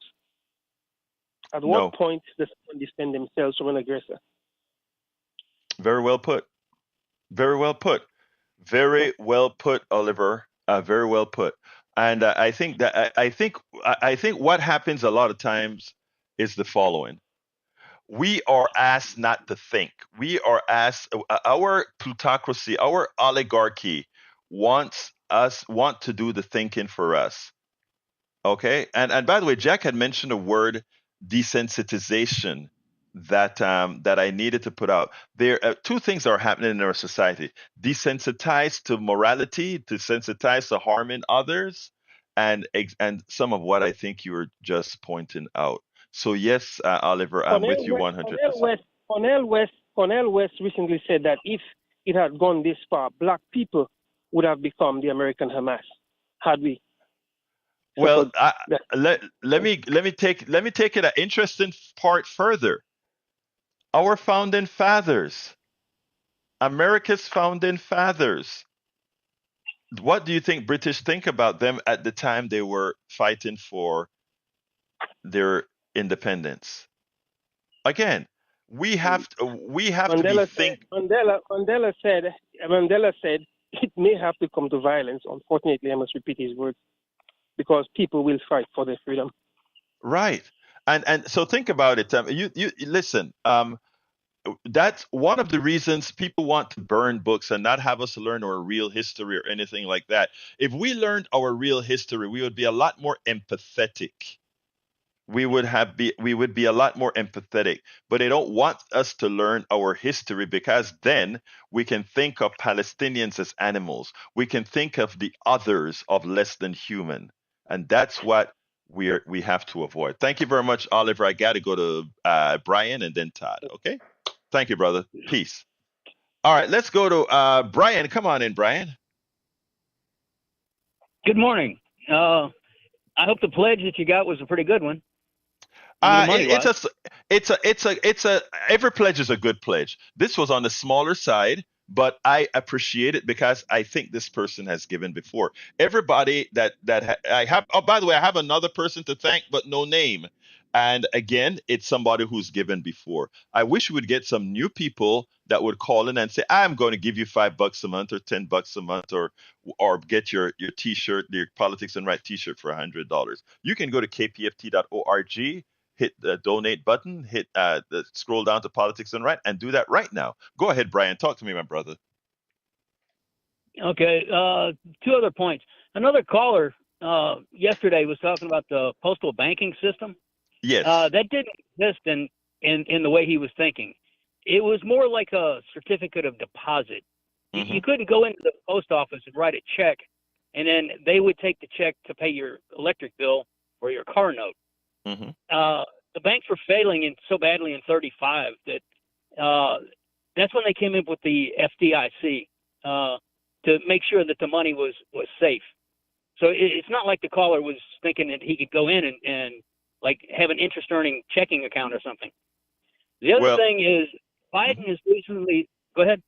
Speaker 10: At what
Speaker 1: No.
Speaker 10: point does someone defend themselves from an aggressor?
Speaker 1: Very well put. Very well put. Very well put, Oliver. Very well put. And I think that I think what happens a lot of times is the following: we are asked not to think. We are asked, our plutocracy, our oligarchy want to do the thinking for us. Okay, and by the way, Jack had mentioned a word, desensitization, that I needed to put out. There two things are happening in our society: desensitized to morality, desensitized to harming others, and some of what I think you were just pointing out. So yes, Oliver, I'm with you 100%.
Speaker 10: Cornel West recently said that if it had gone this far, black people would have become the American Hamas. Had we?
Speaker 1: Well, let me take it an interesting part further. Our founding fathers, America's founding fathers. What do you think British think about them at the time they were fighting for their independence? Again, we have to
Speaker 10: Mandela said it may have to come to violence. Unfortunately, I must repeat his words because people will fight for their freedom.
Speaker 1: Right. And so think about it. You listen. That's one of the reasons people want to burn books and not have us learn our real history or anything like that. If we learned our real history, we would be a lot more empathetic. We would be a lot more empathetic. But they don't want us to learn our history because then we can think of Palestinians as animals. We can think of the others of less than human, and that's what we have to avoid. Thank you very much, Oliver. I got to go to Brian and then Todd. Okay. Thank you, brother. Peace. All right, let's go to Brian. Come on in, Brian.
Speaker 11: Good morning. I hope the pledge that you got was a pretty good one. Every pledge is a good pledge. This was on the smaller side,
Speaker 1: but I appreciate it because I think this person has given before. Everybody I have. Oh, by the way, I have another person to thank, but no name. And again, it's somebody who's given before. I wish we would get some new people that would call in and say, "I'm going to give you $5 a month or $10 a month, or get your T-shirt, your Politics and Right T-shirt for $100." You can go to kpft.org, hit the donate button, hit scroll down to Politics and Right, and do that right now. Go ahead, Brian. Talk to me, my brother.
Speaker 11: Okay, two other points. Another caller yesterday was talking about the postal banking system.
Speaker 1: Yes.
Speaker 11: That didn't exist in the way he was thinking. It was more like a certificate of deposit.
Speaker 1: Mm-hmm.
Speaker 11: You couldn't go into the post office and write a check, and then they would take the check to pay your electric bill or your car note.
Speaker 1: Mm-hmm.
Speaker 11: The banks were failing so badly in 35 that that's when they came up with the FDIC to make sure that the money was safe. So it's not like the caller was thinking that he could go in and like have an interest earning checking account or something. The other thing is Biden has recently, go ahead.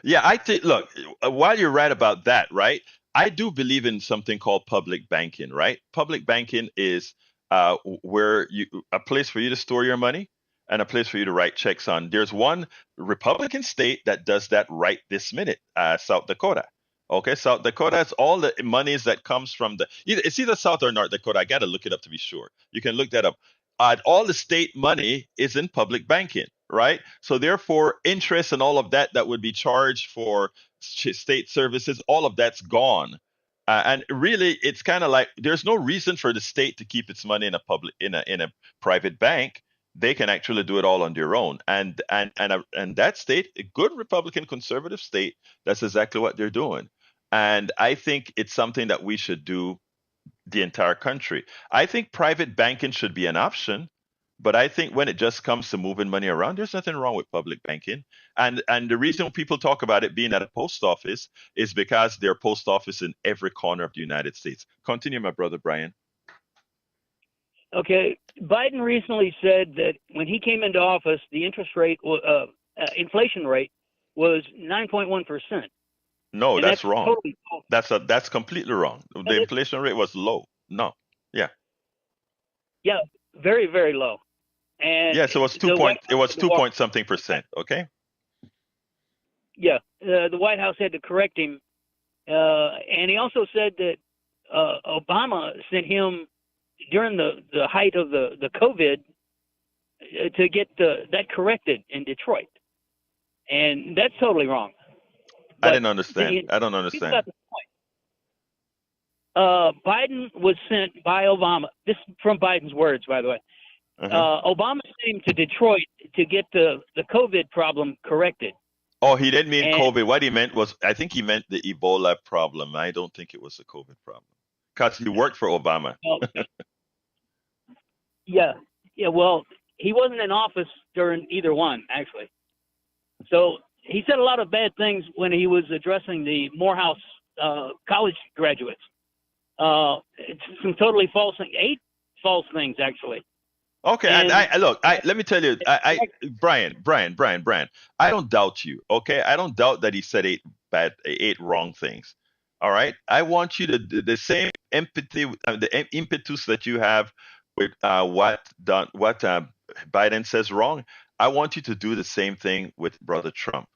Speaker 1: Yeah, I think, look, while you're right about that, right? I do believe in something called public banking, right? Public banking is where a place for you to store your money and a place for you to write checks on. There's one Republican state that does that right this minute, South Dakota. Okay, South Dakota has all the monies that comes from it's either South or North Dakota. I got to look it up to be sure. You can look that up. All the state money is in public banking, right? So therefore, interest and all of that would be charged for state services, all of that's gone. And really, it's kind of like there's no reason for the state to keep its money in a private bank. They can actually do it all on their own. And that state, a good Republican conservative state, that's exactly what they're doing. And I think it's something that we should do the entire country. I think private banking should be an option, but I think when it just comes to moving money around, there's nothing wrong with public banking. And the reason people talk about it being at a post office is because there are post offices in every corner of the United States. Continue, my brother Brian.
Speaker 11: Okay, Biden recently said that when he came into office, the interest rate, inflation rate, was 9.1%.
Speaker 1: No,
Speaker 11: and
Speaker 1: that's wrong.
Speaker 11: Totally false.
Speaker 1: That's completely wrong. The inflation rate was low. No, yeah,
Speaker 11: very, very low. And
Speaker 1: yes, it was 2 point something%. Okay.
Speaker 11: Yeah, the White House had to correct him, and he also said that Obama sent him during the height of the COVID to get that corrected in Detroit, and that's totally wrong.
Speaker 1: I didn't understand. I don't understand.
Speaker 11: Biden was sent by Obama. This is from Biden's words, by the way. Obama sent him to Detroit to get the COVID problem corrected.
Speaker 1: Oh, he didn't mean COVID. What he meant was, I think he meant the Ebola problem. I don't think it was the COVID problem. Because he worked for Obama.
Speaker 11: Yeah. Well, he wasn't in office during either one, actually. So he said a lot of bad things when he was addressing the Morehouse college graduates. It's some totally false things, 8 false things, actually.
Speaker 1: Okay, and let me tell you, Brian, I don't doubt you. Okay, I don't doubt that he said 8 wrong things. All right, I want you to do the same empathy, the impetus that you have with what Biden says wrong. I want you to do the same thing with Brother Trump,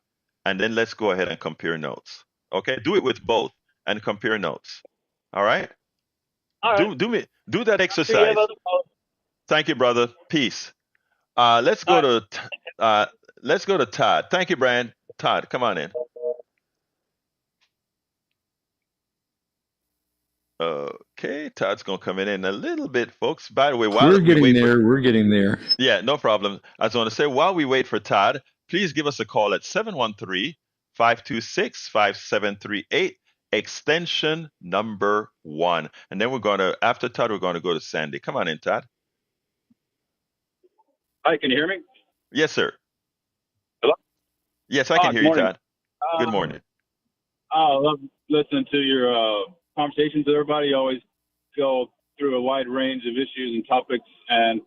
Speaker 1: and then let's go ahead and compare notes. Okay, do it with both and compare notes. All right.
Speaker 11: All right.
Speaker 1: Do that exercise. Thank you, brother. Peace. Let's go to Todd. Thank you, Brian. Todd, come on in. Okay, Todd's gonna come in a little bit, folks. By the way,
Speaker 2: we're getting there.
Speaker 1: Yeah, no problem. I just want to say, while we wait for Todd, please give us a call at 713-526-5738, extension number 1. And then after Todd, we're gonna go to Sandy. Come on in, Todd.
Speaker 12: Hi, can you hear me?
Speaker 1: Yes, sir.
Speaker 12: Hello?
Speaker 1: Yes, I can hear you, Todd. Good morning.
Speaker 12: I love listening to your conversations with everybody. You always go through a wide range of issues and topics, and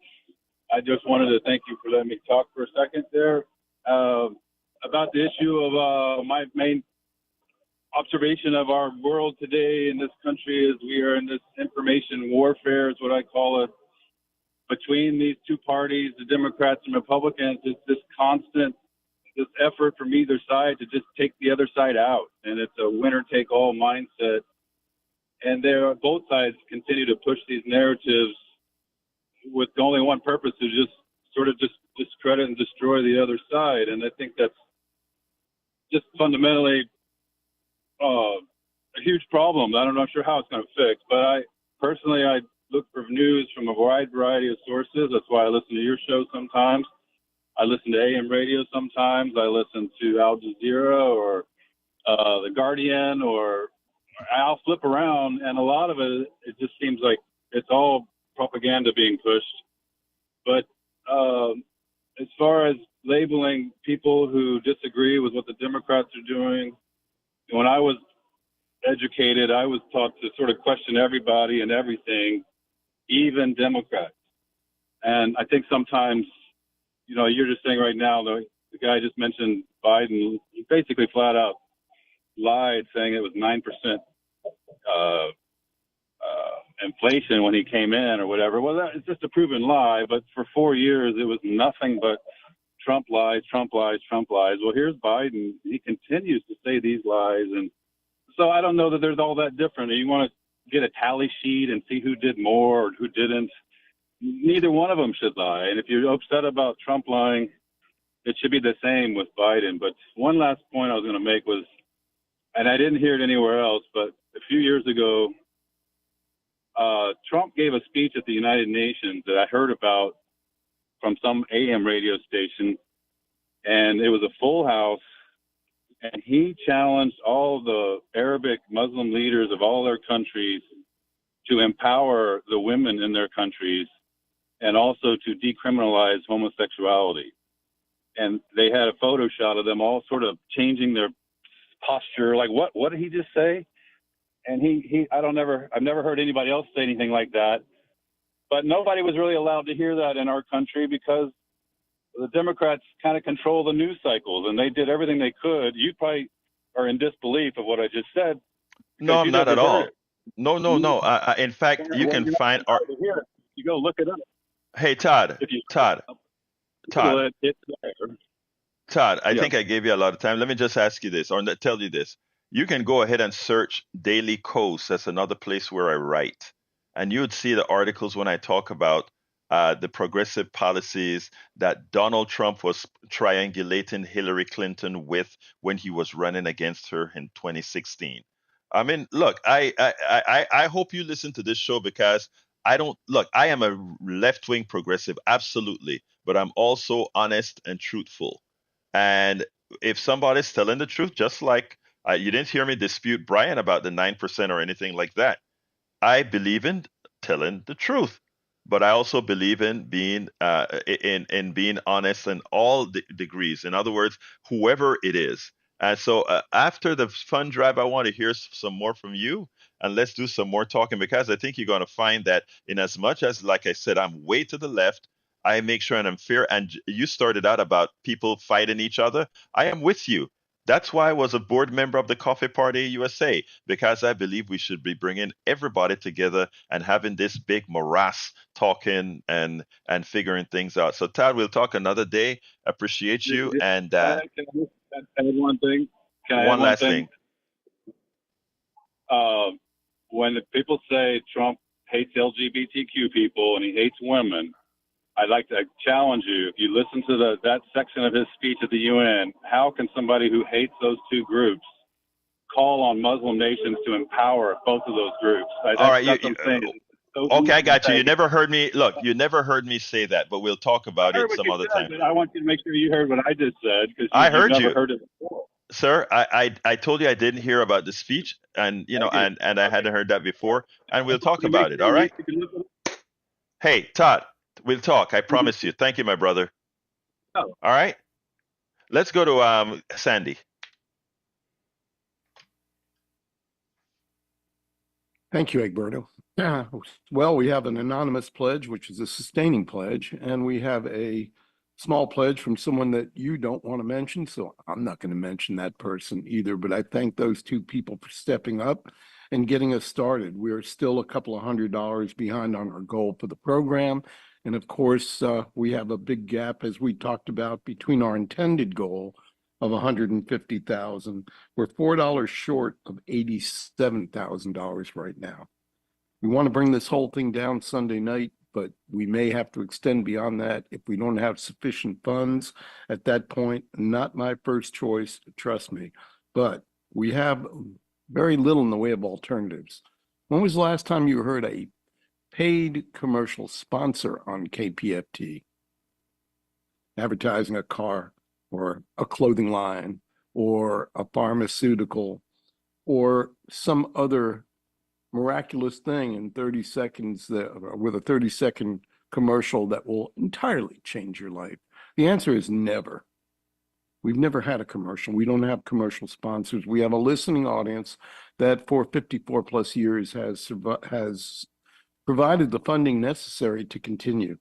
Speaker 12: I just wanted to thank you for letting me talk for a second there. About about the issue of my main observation of our world today in this country is we are in this information warfare, is what I call it, between these two parties, the Democrats and Republicans. It's this constant, this effort from either side to just take the other side out, and it's a winner-take-all mindset. And both sides continue to push these narratives with only one purpose, to just sort of just discredit and destroy the other side. And I think that's just fundamentally a huge problem. I'm not sure how it's going to fix, but I look for news from a wide variety of sources. That's why I listen to your show sometimes. I listen to AM radio sometimes. I listen to Al Jazeera or The Guardian, or I'll flip around, and a lot of it just seems like it's all propaganda being pushed. But as far as labeling people who disagree with what the Democrats are doing, when I was educated, I was taught to sort of question everybody and everything, even Democrats. And I think sometimes, you're just saying right now, the guy just mentioned Biden, he basically flat out lied, saying it was 9% inflation when he came in or whatever. Well, it's just a proven lie. But for 4 years, it was nothing but Trump lies, Trump lies, Trump lies. Well, here's Biden. He continues to say these lies. And so I don't know that there's all that different. You want to get a tally sheet and see who did more or who didn't. Neither one of them should lie. And if you're upset about Trump lying, it should be the same with Biden. But one last point I was going to make was, and I didn't hear it anywhere else, but a few years ago, Trump gave a speech at the United Nations that I heard about from some AM radio station, and it was a full house, and he challenged all the Arabic Muslim leaders of all their countries to empower the women in their countries and also to decriminalize homosexuality. And they had a photo shot of them all sort of changing their posture. Like, what did he just say? And I've never heard anybody else say anything like that. But nobody was really allowed to hear that in our country because the Democrats kind of control the news cycles, and they did everything they could. You probably are in disbelief of what I just said.
Speaker 1: No, I'm not at all. No. In fact, you
Speaker 12: Well,
Speaker 1: can
Speaker 12: you're not
Speaker 1: find
Speaker 12: allowed to hear it. You go look it up.
Speaker 1: Hey, Todd.
Speaker 12: If you
Speaker 1: Todd.
Speaker 12: it's there.
Speaker 1: Todd, I think I gave you a lot of time. Let me just ask you this, or tell you this. You can go ahead and search Daily Kos. That's another place where I write. And you would see the articles when I talk about the progressive policies that Donald Trump was triangulating Hillary Clinton with when he was running against her in 2016. I mean, look, I hope you listen to this show because I am a left-wing progressive, absolutely, but I'm also honest and truthful. And if somebody's telling the truth, just like you didn't hear me dispute Brian about the 9% or anything like that. I believe in telling the truth, but I also believe in being in being honest in all degrees. In other words, whoever it is. And so after the fun drive, I want to hear some more from you, and let's do some more talking because I think you're going to find that in as much as, like I said, I'm way to the left. I make sure and I'm fair. And you started out about people fighting each other. I am with you. That's why I was a board member of the Coffee Party USA, because I believe we should be bringing everybody together and having this big morass talking and figuring things out. So, Todd, we'll talk another day. Appreciate you. And
Speaker 12: Can I add one thing?
Speaker 1: one last thing.
Speaker 12: When people say Trump hates LGBTQ people and he hates women, I'd like to challenge you. If you listen to that section of his speech at the UN, how can somebody who hates those two groups call on Muslim nations to empower both of those groups?
Speaker 1: All right,
Speaker 12: Okay,
Speaker 1: I got you. You never heard me. Look, you never heard me say that, but we'll talk about it some other time.
Speaker 12: I want you to make sure you heard what I just said because
Speaker 1: I heard
Speaker 12: never
Speaker 1: you.
Speaker 12: heard it before.
Speaker 1: Sir, I told you I didn't hear about the speech, and and I hadn't heard that before, and we'll talk about it. All right. Hey, Todd, we'll talk. I promise you. Thank you, my brother.
Speaker 12: Oh.
Speaker 1: All right. Let's go to Sandy.
Speaker 4: Thank you, Egberto. Well, we have an anonymous pledge, which is a sustaining pledge, and we have a Small pledge from someone that you don't want to mention, so I'm not going to mention that person either, but I thank those two people for stepping up and getting us started. We're still a couple of $100 behind on our goal for the program. And of course, we have a big gap, as we talked about, between our intended goal of 150,000. We're $4 short of $87,000 right now. We want to bring this whole thing down Sunday night, but we may have to extend beyond that if we don't have sufficient funds at that point. Not my first choice, trust me, but we have very little in the way of alternatives. When was the last time you heard a paid commercial sponsor on KPFT advertising a car or a clothing line or a pharmaceutical or some other miraculous thing in 30 seconds with a 30-second commercial that will entirely change your life? The answer is never. We've never had a commercial. We don't have commercial sponsors. We have a listening audience that for 54 plus years has provided the funding necessary to continue.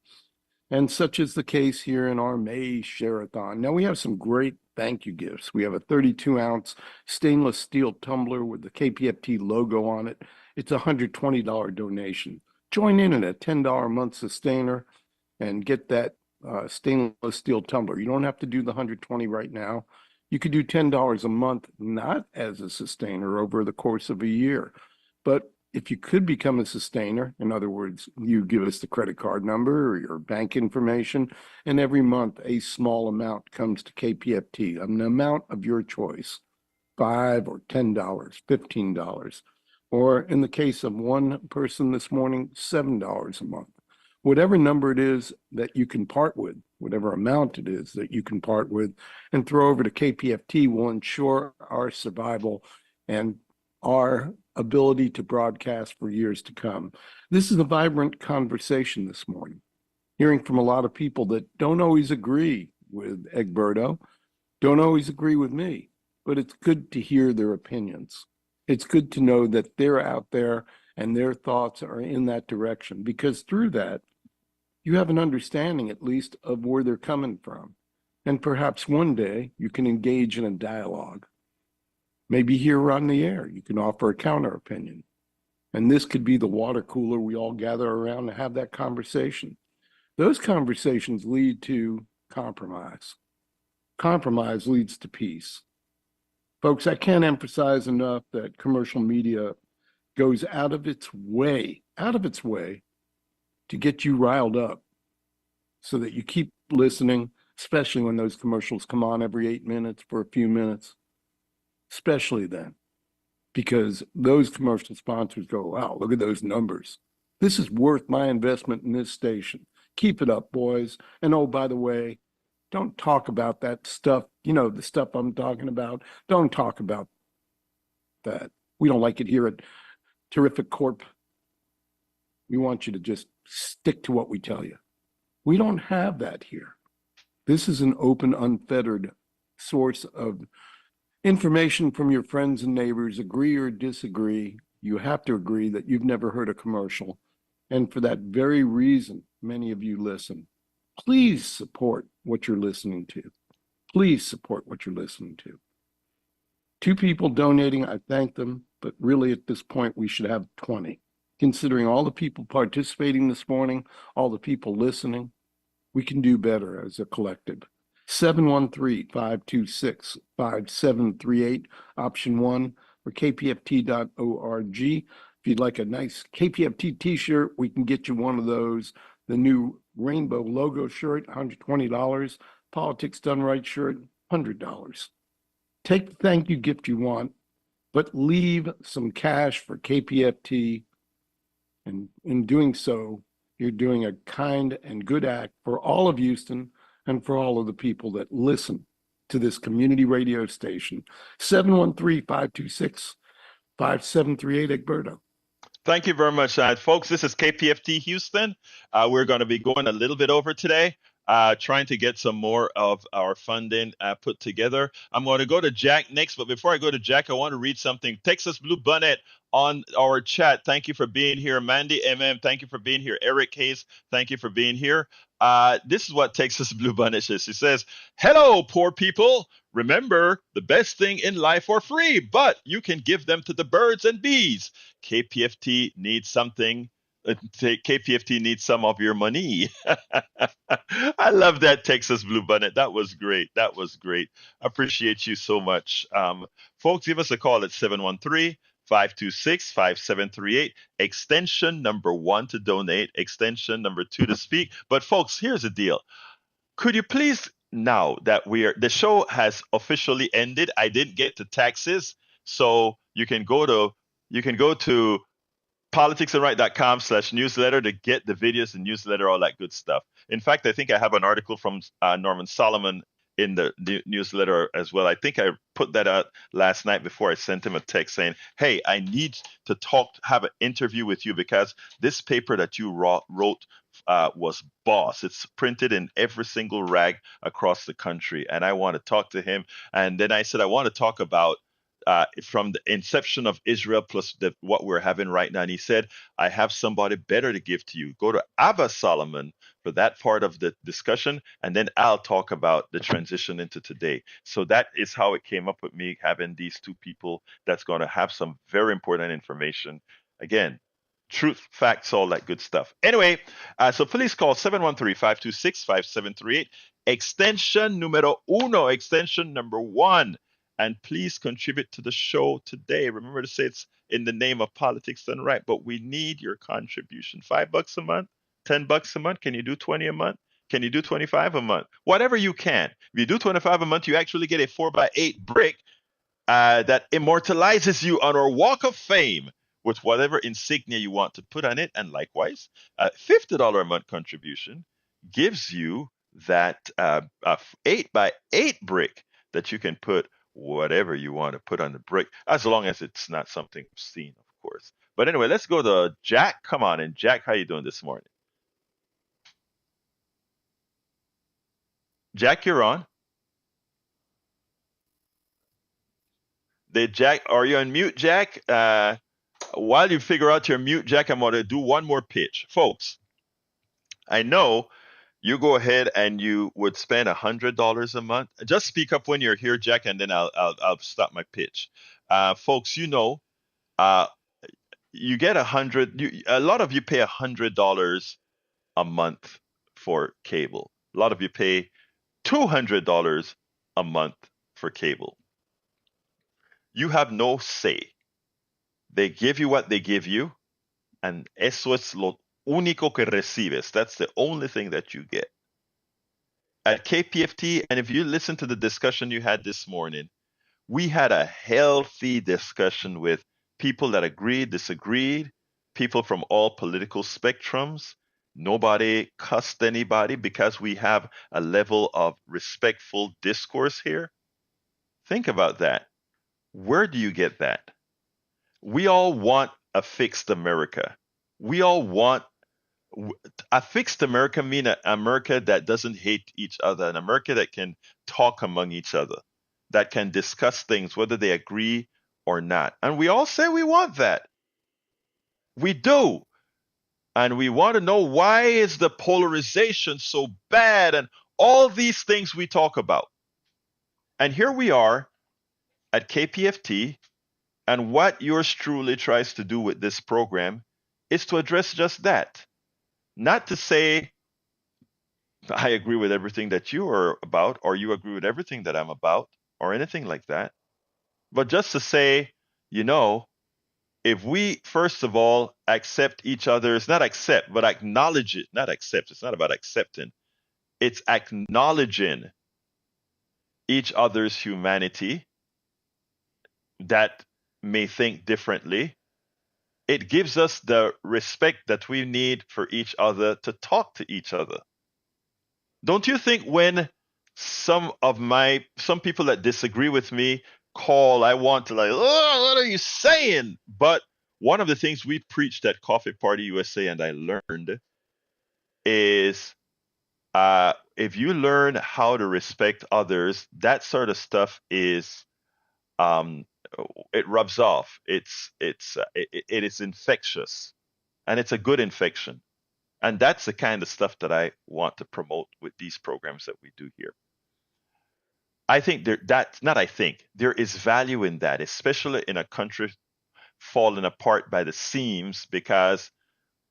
Speaker 4: And such is the case here in our May Share-a-thon. Now we have some great thank you gifts. We have a 32-ounce stainless steel tumbler with the KPFT logo on it. It's a $120 donation. Join in at a $10 a month sustainer and get that stainless steel tumbler. You don't have to do the $120 right now. You could do $10 a month, not as a sustainer over the course of a year. But if you could become a sustainer, in other words, you give us the credit card number or your bank information, and every month a small amount comes to KPFT, an amount of your choice, $5 or $10, $15, or in the case of one person this morning, $7 a month. Whatever number it is that you can part with, whatever amount it is that you can part with, and throw over to KPFT will ensure our survival and our ability to broadcast for years to come. This is a vibrant conversation this morning, hearing from a lot of people that don't always agree with Egberto, don't always agree with me, but it's good to hear their opinions. It's good to know that they're out there and their thoughts are in that direction, because through that, you have an understanding at least of where they're coming from. And perhaps one day you can engage in a dialogue. Maybe here on the air, you can offer a counter opinion. And this could be the water cooler we all gather around to have that conversation. Those conversations lead to compromise. Compromise leads to peace. Folks, I can't emphasize enough that commercial media goes out of its way to get you riled up so that you keep listening, especially when those commercials come on every 8 minutes for a few minutes. Especially then, because those commercial sponsors go, wow, look at those numbers. This is worth my investment in this station. Keep it up, boys. And oh, by the way, don't talk about that stuff. You know, the stuff I'm talking about. Don't talk about that. We don't like it here at Terrific Corp. We want you to just stick to what we tell you. We don't have that here. This is an open, unfettered source of information from your friends and neighbors. Agree or disagree, you have to agree that you've never heard a commercial. And for that very reason, many of you listen. Please support what you're listening to. Please support what you're listening to. 2 people donating, I thank them, but really at this point, we should have 20. Considering all the people participating this morning, all the people listening, we can do better as a collective. 713-526-5738, option 1, or kpft.org. If you'd like a nice KPFT t-shirt, we can get you one of those. The new rainbow logo shirt, $120. Politics Done Right shirt, $100. Take the thank you gift you want, but leave some cash for KPFT. And in doing so, you're doing a kind and good act for all of Houston and for all of the people that listen to this community radio station. 713-526-5738, Egberto.
Speaker 1: Thank you very much, folks. This is KPFT Houston. We're going to be going a little bit over today, trying to get some more of our funding put together. I'm going to go to Jack next, but before I go to Jack, I want to read something. Texas Blue Bonnet on our chat. Thank you for being here. Mandy MM, thank you for being here. Eric Hayes, thank you for being here. This is what Texas Blue Bunny says. He says, "Hello, poor people. Remember, the best thing in life are free, but you can give them to the birds and bees. KPFT needs something. KPFT needs some of your money." I love that, Texas Blue Bunny. That was great. That was great. Appreciate you so much. Folks, give us a call at 713-526-5738. Extension number 1 to donate, extension number 2 to speak. But folks, here's the deal. Could you please, now that the show has officially ended, I didn't get to taxes, so you can go to politicsandright.com/newsletter to get the videos and newsletter, all that good stuff. In fact, I think I have an article from Norman Solomon in the newsletter as well. I think I put that out last night before I sent him a text saying, "Hey, I need to have an interview with you because this paper that you wrote was boss. It's printed in every single rag across the country, and I want to talk to him." And then I said, I want to talk about from the inception of Israel plus what we're having right now. And he said, "I have somebody better to give to you. Go to Abba Solomon for that part of the discussion, and then I'll talk about the transition into today." So that is how it came up with me having these two people that's going to have some very important information. Again, truth, facts, all that good stuff. Anyway, so please call 713-526-5738, extension numero uno, extension number 1. And please contribute to the show today. Remember to say it's in the name of Politics Done Right, but we need your contribution. $5 a month, $10 a month. Can you do 20 a month? Can you do 25 a month? Whatever you can. If you do 25 a month, you actually get a 4x8 brick that immortalizes you on our Walk of Fame with whatever insignia you want to put on it. And likewise, a $50 a month contribution gives you that 8x8 brick that you can put whatever you want to put on the brick, as long as it's not something obscene, of course. But anyway, let's go to Jack. Come on in. Jack, how you doing this morning? Jack, you're on. Jack, are you on mute, Jack? While you figure out your mute, Jack, I'm going to do one more pitch. Folks, I know you go ahead and you would spend $100 a month. Just speak up when you're here, Jack, and then I'll stop my pitch. Folks, you get a lot of you pay $100 a month for cable. A lot of you pay $200 a month for cable. You have no say. They give you what they give you, and eso es lo único que recibes. That's the only thing that you get. At KPFT, and if you listen to the discussion you had this morning, we had a healthy discussion with people that agreed, disagreed, people from all political spectrums. Nobody cussed anybody because we have a level of respectful discourse here. Think about that. Where do you get that? We all want a fixed America. We all want a fixed America, mean an America that doesn't hate each other, an America that can talk among each other, that can discuss things whether they agree or not. And we all say we want that. We do. And we want to know, why is the polarization so bad, and all these things we talk about. And here we are at KPFT, and what yours truly tries to do with this program is to address just that. Not to say, I agree with everything that you are about, or you agree with everything that I'm about, or anything like that. But just to say, if we, first of all, accept each other's, not accept, but acknowledge it, not accept, it's not about accepting, it's acknowledging each other's humanity that may think differently. It gives us the respect that we need for each other to talk to each other. Don't you think when some people that disagree with me call, I want to oh, what are you saying? But one of the things we preached at Coffee Party USA, and I learned, is if you learn how to respect others, that sort of stuff is it rubs off. It is infectious, and it's a good infection. And that's the kind of stuff that I want to promote with these programs that we do here. I think there is value in that, especially in a country falling apart by the seams, because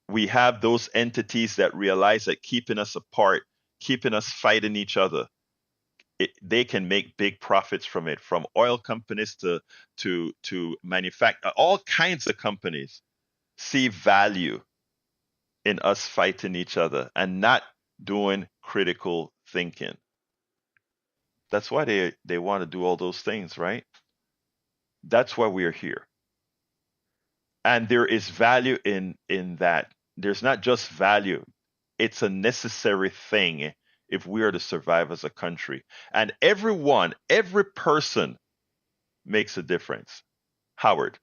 Speaker 1: we have those entities that realize that keeping us apart, keeping us fighting each other, they can make big profits from it, from oil companies to manufacture. All kinds of companies see value in us fighting each other and not doing critical thinking. That's why they want to do all those things, right? That's why we're here. And there is value in that. There's not just value, it's a necessary thing if we are to survive as a country. And every person makes a difference. Howard.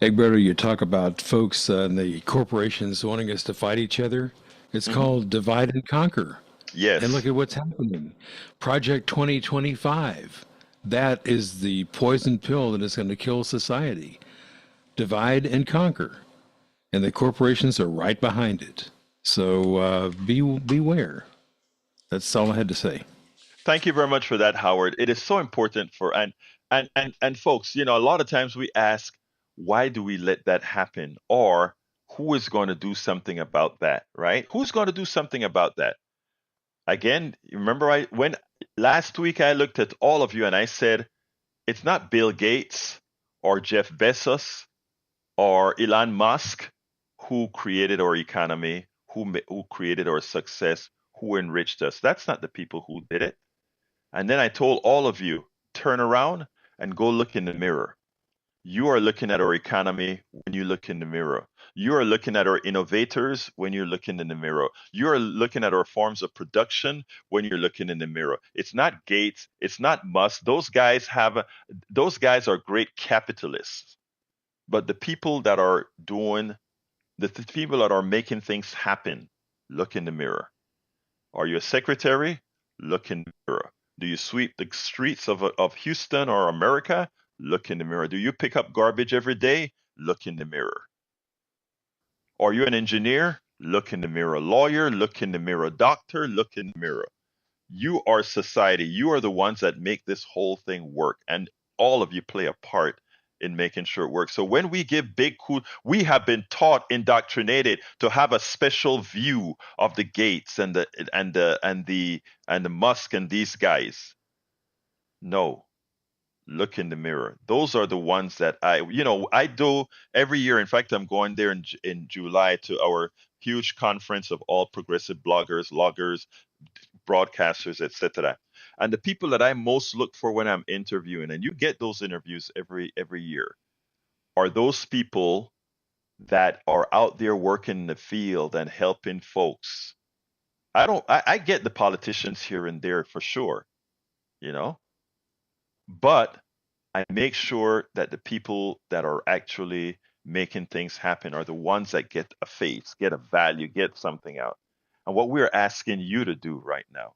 Speaker 2: Egberto, you talk about folks and the corporations wanting us to fight each other. It's called divide and conquer.
Speaker 1: Yes.
Speaker 2: And look at what's happening. Project 2025. That is the poison pill that is going to kill society. Divide and conquer. And the corporations are right behind it. So beware. That's all I had to say.
Speaker 1: Thank you very much for that, Howard. It is so important for and folks, a lot of times we ask, why do we let that happen? Or who is going to do something about that, right? Who's going to do something about that? Again, remember when last week I looked at all of you and I said, it's not Bill Gates or Jeff Bezos or Elon Musk who created our economy, who created our success, who enriched us. That's not the people who did it. And then I told all of you, turn around and go look in the mirror. You are looking at our economy when you look in the mirror. You are looking at our innovators when you're looking in the mirror. You are looking at our forms of production when you're looking in the mirror. It's not Gates, it's not Musk. Those guys are great capitalists. But the people that are the people that are making things happen, look in the mirror. Are you a secretary? Look in the mirror. Do you sweep the streets of Houston or America? Look in the mirror. Do you pick up garbage every day? Look in the mirror. Are you an engineer? Look in the mirror. Lawyer? Look in the mirror. Doctor? Look in the mirror. You are society. You are the ones that make this whole thing work. And all of you play a part in making sure it works. So when we give we have been taught, indoctrinated to have a special view of the Gates and the Musk and these guys. No, look in the mirror. Those are the ones that I do every year. In fact, I'm going there in July to our huge conference of all progressive bloggers, loggers, broadcasters, etc. And the people that I most look for when I'm interviewing, and you get those interviews every year, are those people that are out there working in the field and helping folks. I get the politicians here and there for sure, but I make sure that the people that are actually making things happen are the ones that get a face, get a value, get something out. And what we're asking you to do right now,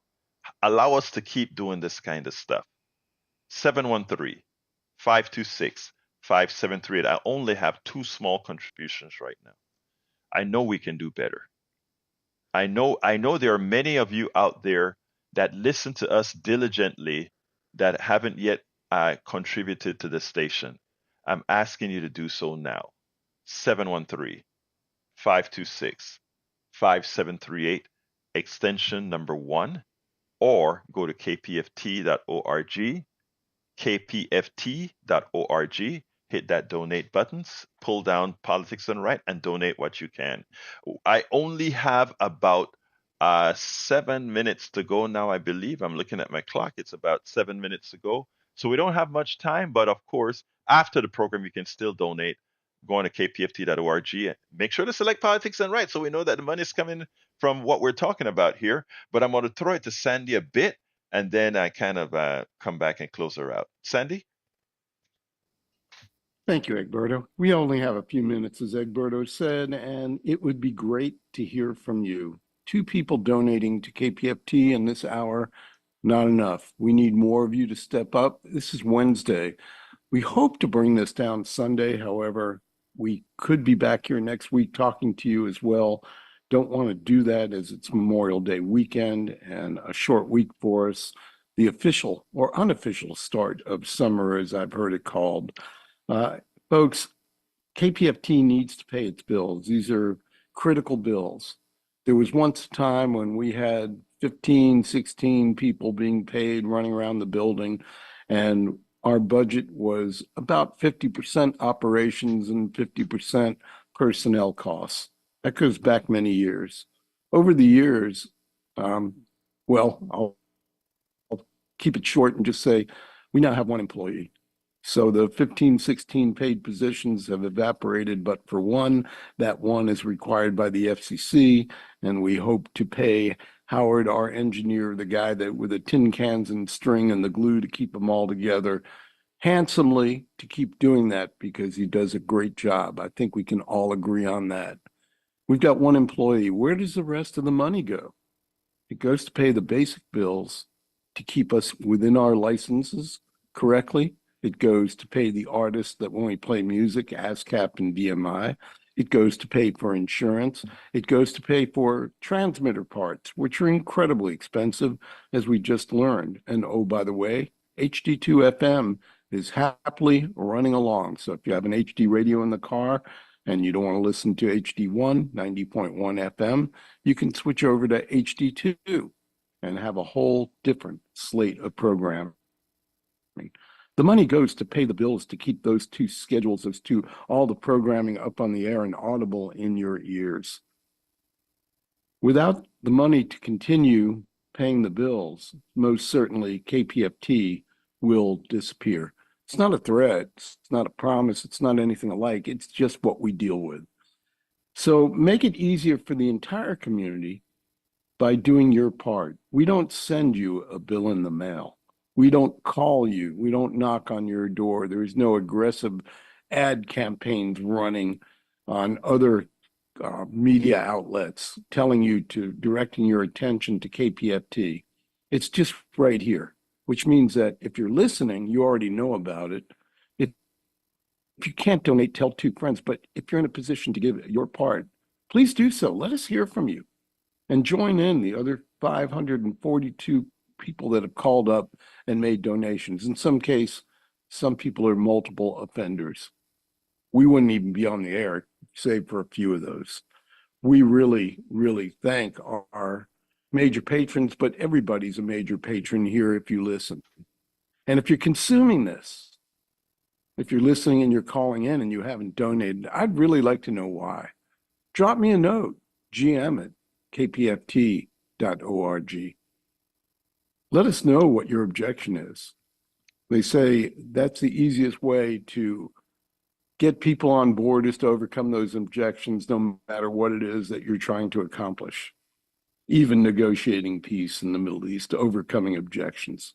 Speaker 1: allow us to keep doing this kind of stuff. 713-526-5738. I only have 2 small contributions right now. I know we can do better. I know there are many of you out there that listen to us diligently that haven't yet contributed to the station. I'm asking you to do so now. 713-526-5738, extension number 1, or go to kpft.org, kpft.org, hit that donate buttons, pull down Politics Done Right, and donate what you can. I only have about 7 minutes to go now, I believe. I'm looking at my clock. It's about 7 minutes to go. So we don't have much time, but of course, after the program, you can still donate. Going to kpft.org. Make sure to select Politics Done Right so we know that the money is coming from what we're talking about here. But I'm going to throw it to Sandy a bit, and then I kind of come back and close her out. Sandy?
Speaker 4: Thank you, Egberto. We only have a few minutes, as Egberto said, and it would be great to hear from you. 2 people donating to KPFT in this hour, not enough. We need more of you to step up. This is Wednesday. We hope to bring this down Sunday. However, We could be back here next week talking to you as well. Don't want to do that as it's Memorial Day weekend and a short week for us. The official or unofficial start of summer, as I've heard it called. Folks, KPFT needs to pay its bills. These are critical bills. There was once a time when we had 15, 16 people being paid running around the building, and our budget was about 50% operations and 50% personnel costs. That goes back many years. Over the years, I'll keep it short and just say we now have one employee. So the 15, 16 paid positions have evaporated, but for one, that one is required by the FCC, and we hope to pay Howard, our engineer, the guy that with the tin cans and string and the glue to keep them all together, handsomely to keep doing that because he does a great job. I think we can all agree on that. We've got one employee. Where does the rest of the money go? It goes to pay the basic bills to keep us within our licenses correctly. It goes to pay the artists that when we play music, ASCAP and BMI. It goes to pay for insurance. It goes to pay for transmitter parts, which are incredibly expensive, as we just learned. And oh, by the way, HD2 FM is happily running along. So if you have an HD radio in the car and you don't want to listen to HD1, 90.1 FM, you can switch over to HD2 and have a whole different slate of programming. The money goes to pay the bills to keep those two schedules, all the programming up on the air and audible in your ears. Without the money to continue paying the bills, most certainly KPFT will disappear. It's not a threat, it's not a promise, it's not anything alike, it's just what we deal with. So make it easier for the entire community by doing your part. We don't send you a bill in the mail. We don't call you. We don't knock on your door. There is no aggressive ad campaigns running on other media outlets telling you directing your attention to KPFT. It's just right here, which means that if you're listening, you already know about it. If you can't donate, tell two friends. But if you're in a position to give your part, please do so. Let us hear from you and join in the other 542 people that have called up and made donations. In some case, some people are multiple offenders. We wouldn't even be on the air, save for a few of those. We really, really thank our major patrons, but everybody's a major patron here if you listen. And if you're consuming this, if you're listening and you're calling in and you haven't donated, I'd really like to know why. Drop me a note, gm@kpft.org. Let us know what your objection is. They say that's the easiest way to get people on board is to overcome those objections, no matter what it is that you're trying to accomplish. Even negotiating peace in the Middle East, overcoming objections.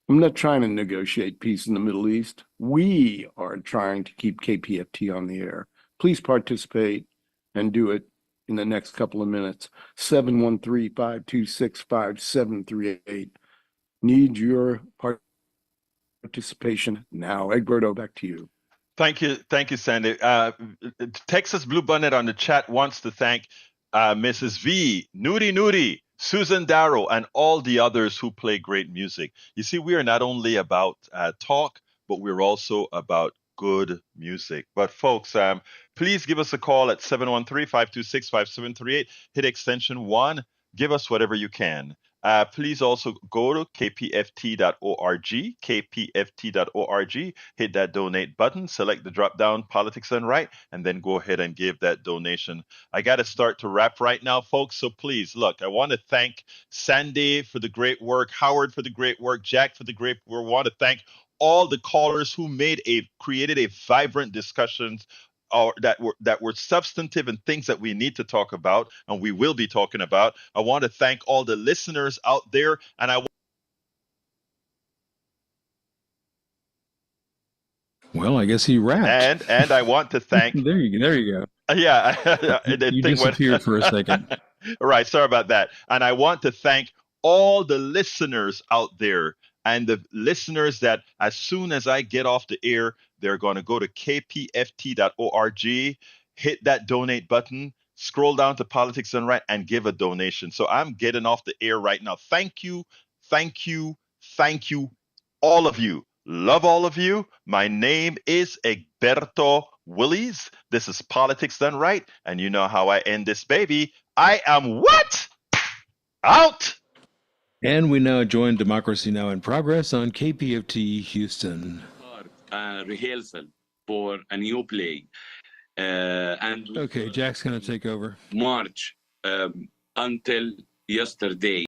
Speaker 4: I'm not trying to negotiate peace in the Middle East. We are trying to keep KPFT on the air. Please participate and do it in the next couple of minutes. 713-526-5738. Need your participation now. Egberto, back to you.
Speaker 1: Thank you, Sandy. Texas Blue Bonnet on the chat wants to thank Mrs. V, Nudie, Susan Darrow, and all the others who play great music. You see, we are not only about talk, but we're also about good music. But folks, please give us a call at 713-526-5738. Hit extension 1. Give us whatever you can. Please also go to kpft.org, hit that donate button, select the drop down politics and right, and then go ahead and give that donation. I got to start to wrap right now, folks. So please, look, I want to thank Sandy for the great work, Howard for the great work, Jack for the great work. I want to thank all the callers who created a vibrant discussions that were substantive and things that we need to talk about and we will be talking about. I want to thank all the listeners out there, and
Speaker 2: Well, I guess he rapped.
Speaker 1: And I want to thank
Speaker 2: there you go.
Speaker 1: Yeah,
Speaker 2: you disappeared for a second.
Speaker 1: Right, sorry about that. And I want to thank all the listeners out there and the listeners that as soon as I get off the air, they're going to go to kpft.org, hit that donate button, scroll down to Politics Done Right, and give a donation. So I'm getting off the air right now. Thank you, thank you, thank you, all of you. Love all of you. My name is Egberto Willies. This is Politics Done Right. And you know how I end this baby. I am what? Out.
Speaker 2: And we now join Democracy Now! In Progress on KPFT Houston.
Speaker 13: Rehearsal for a new play. And
Speaker 2: okay, Jack's going to take over.
Speaker 13: March until yesterday.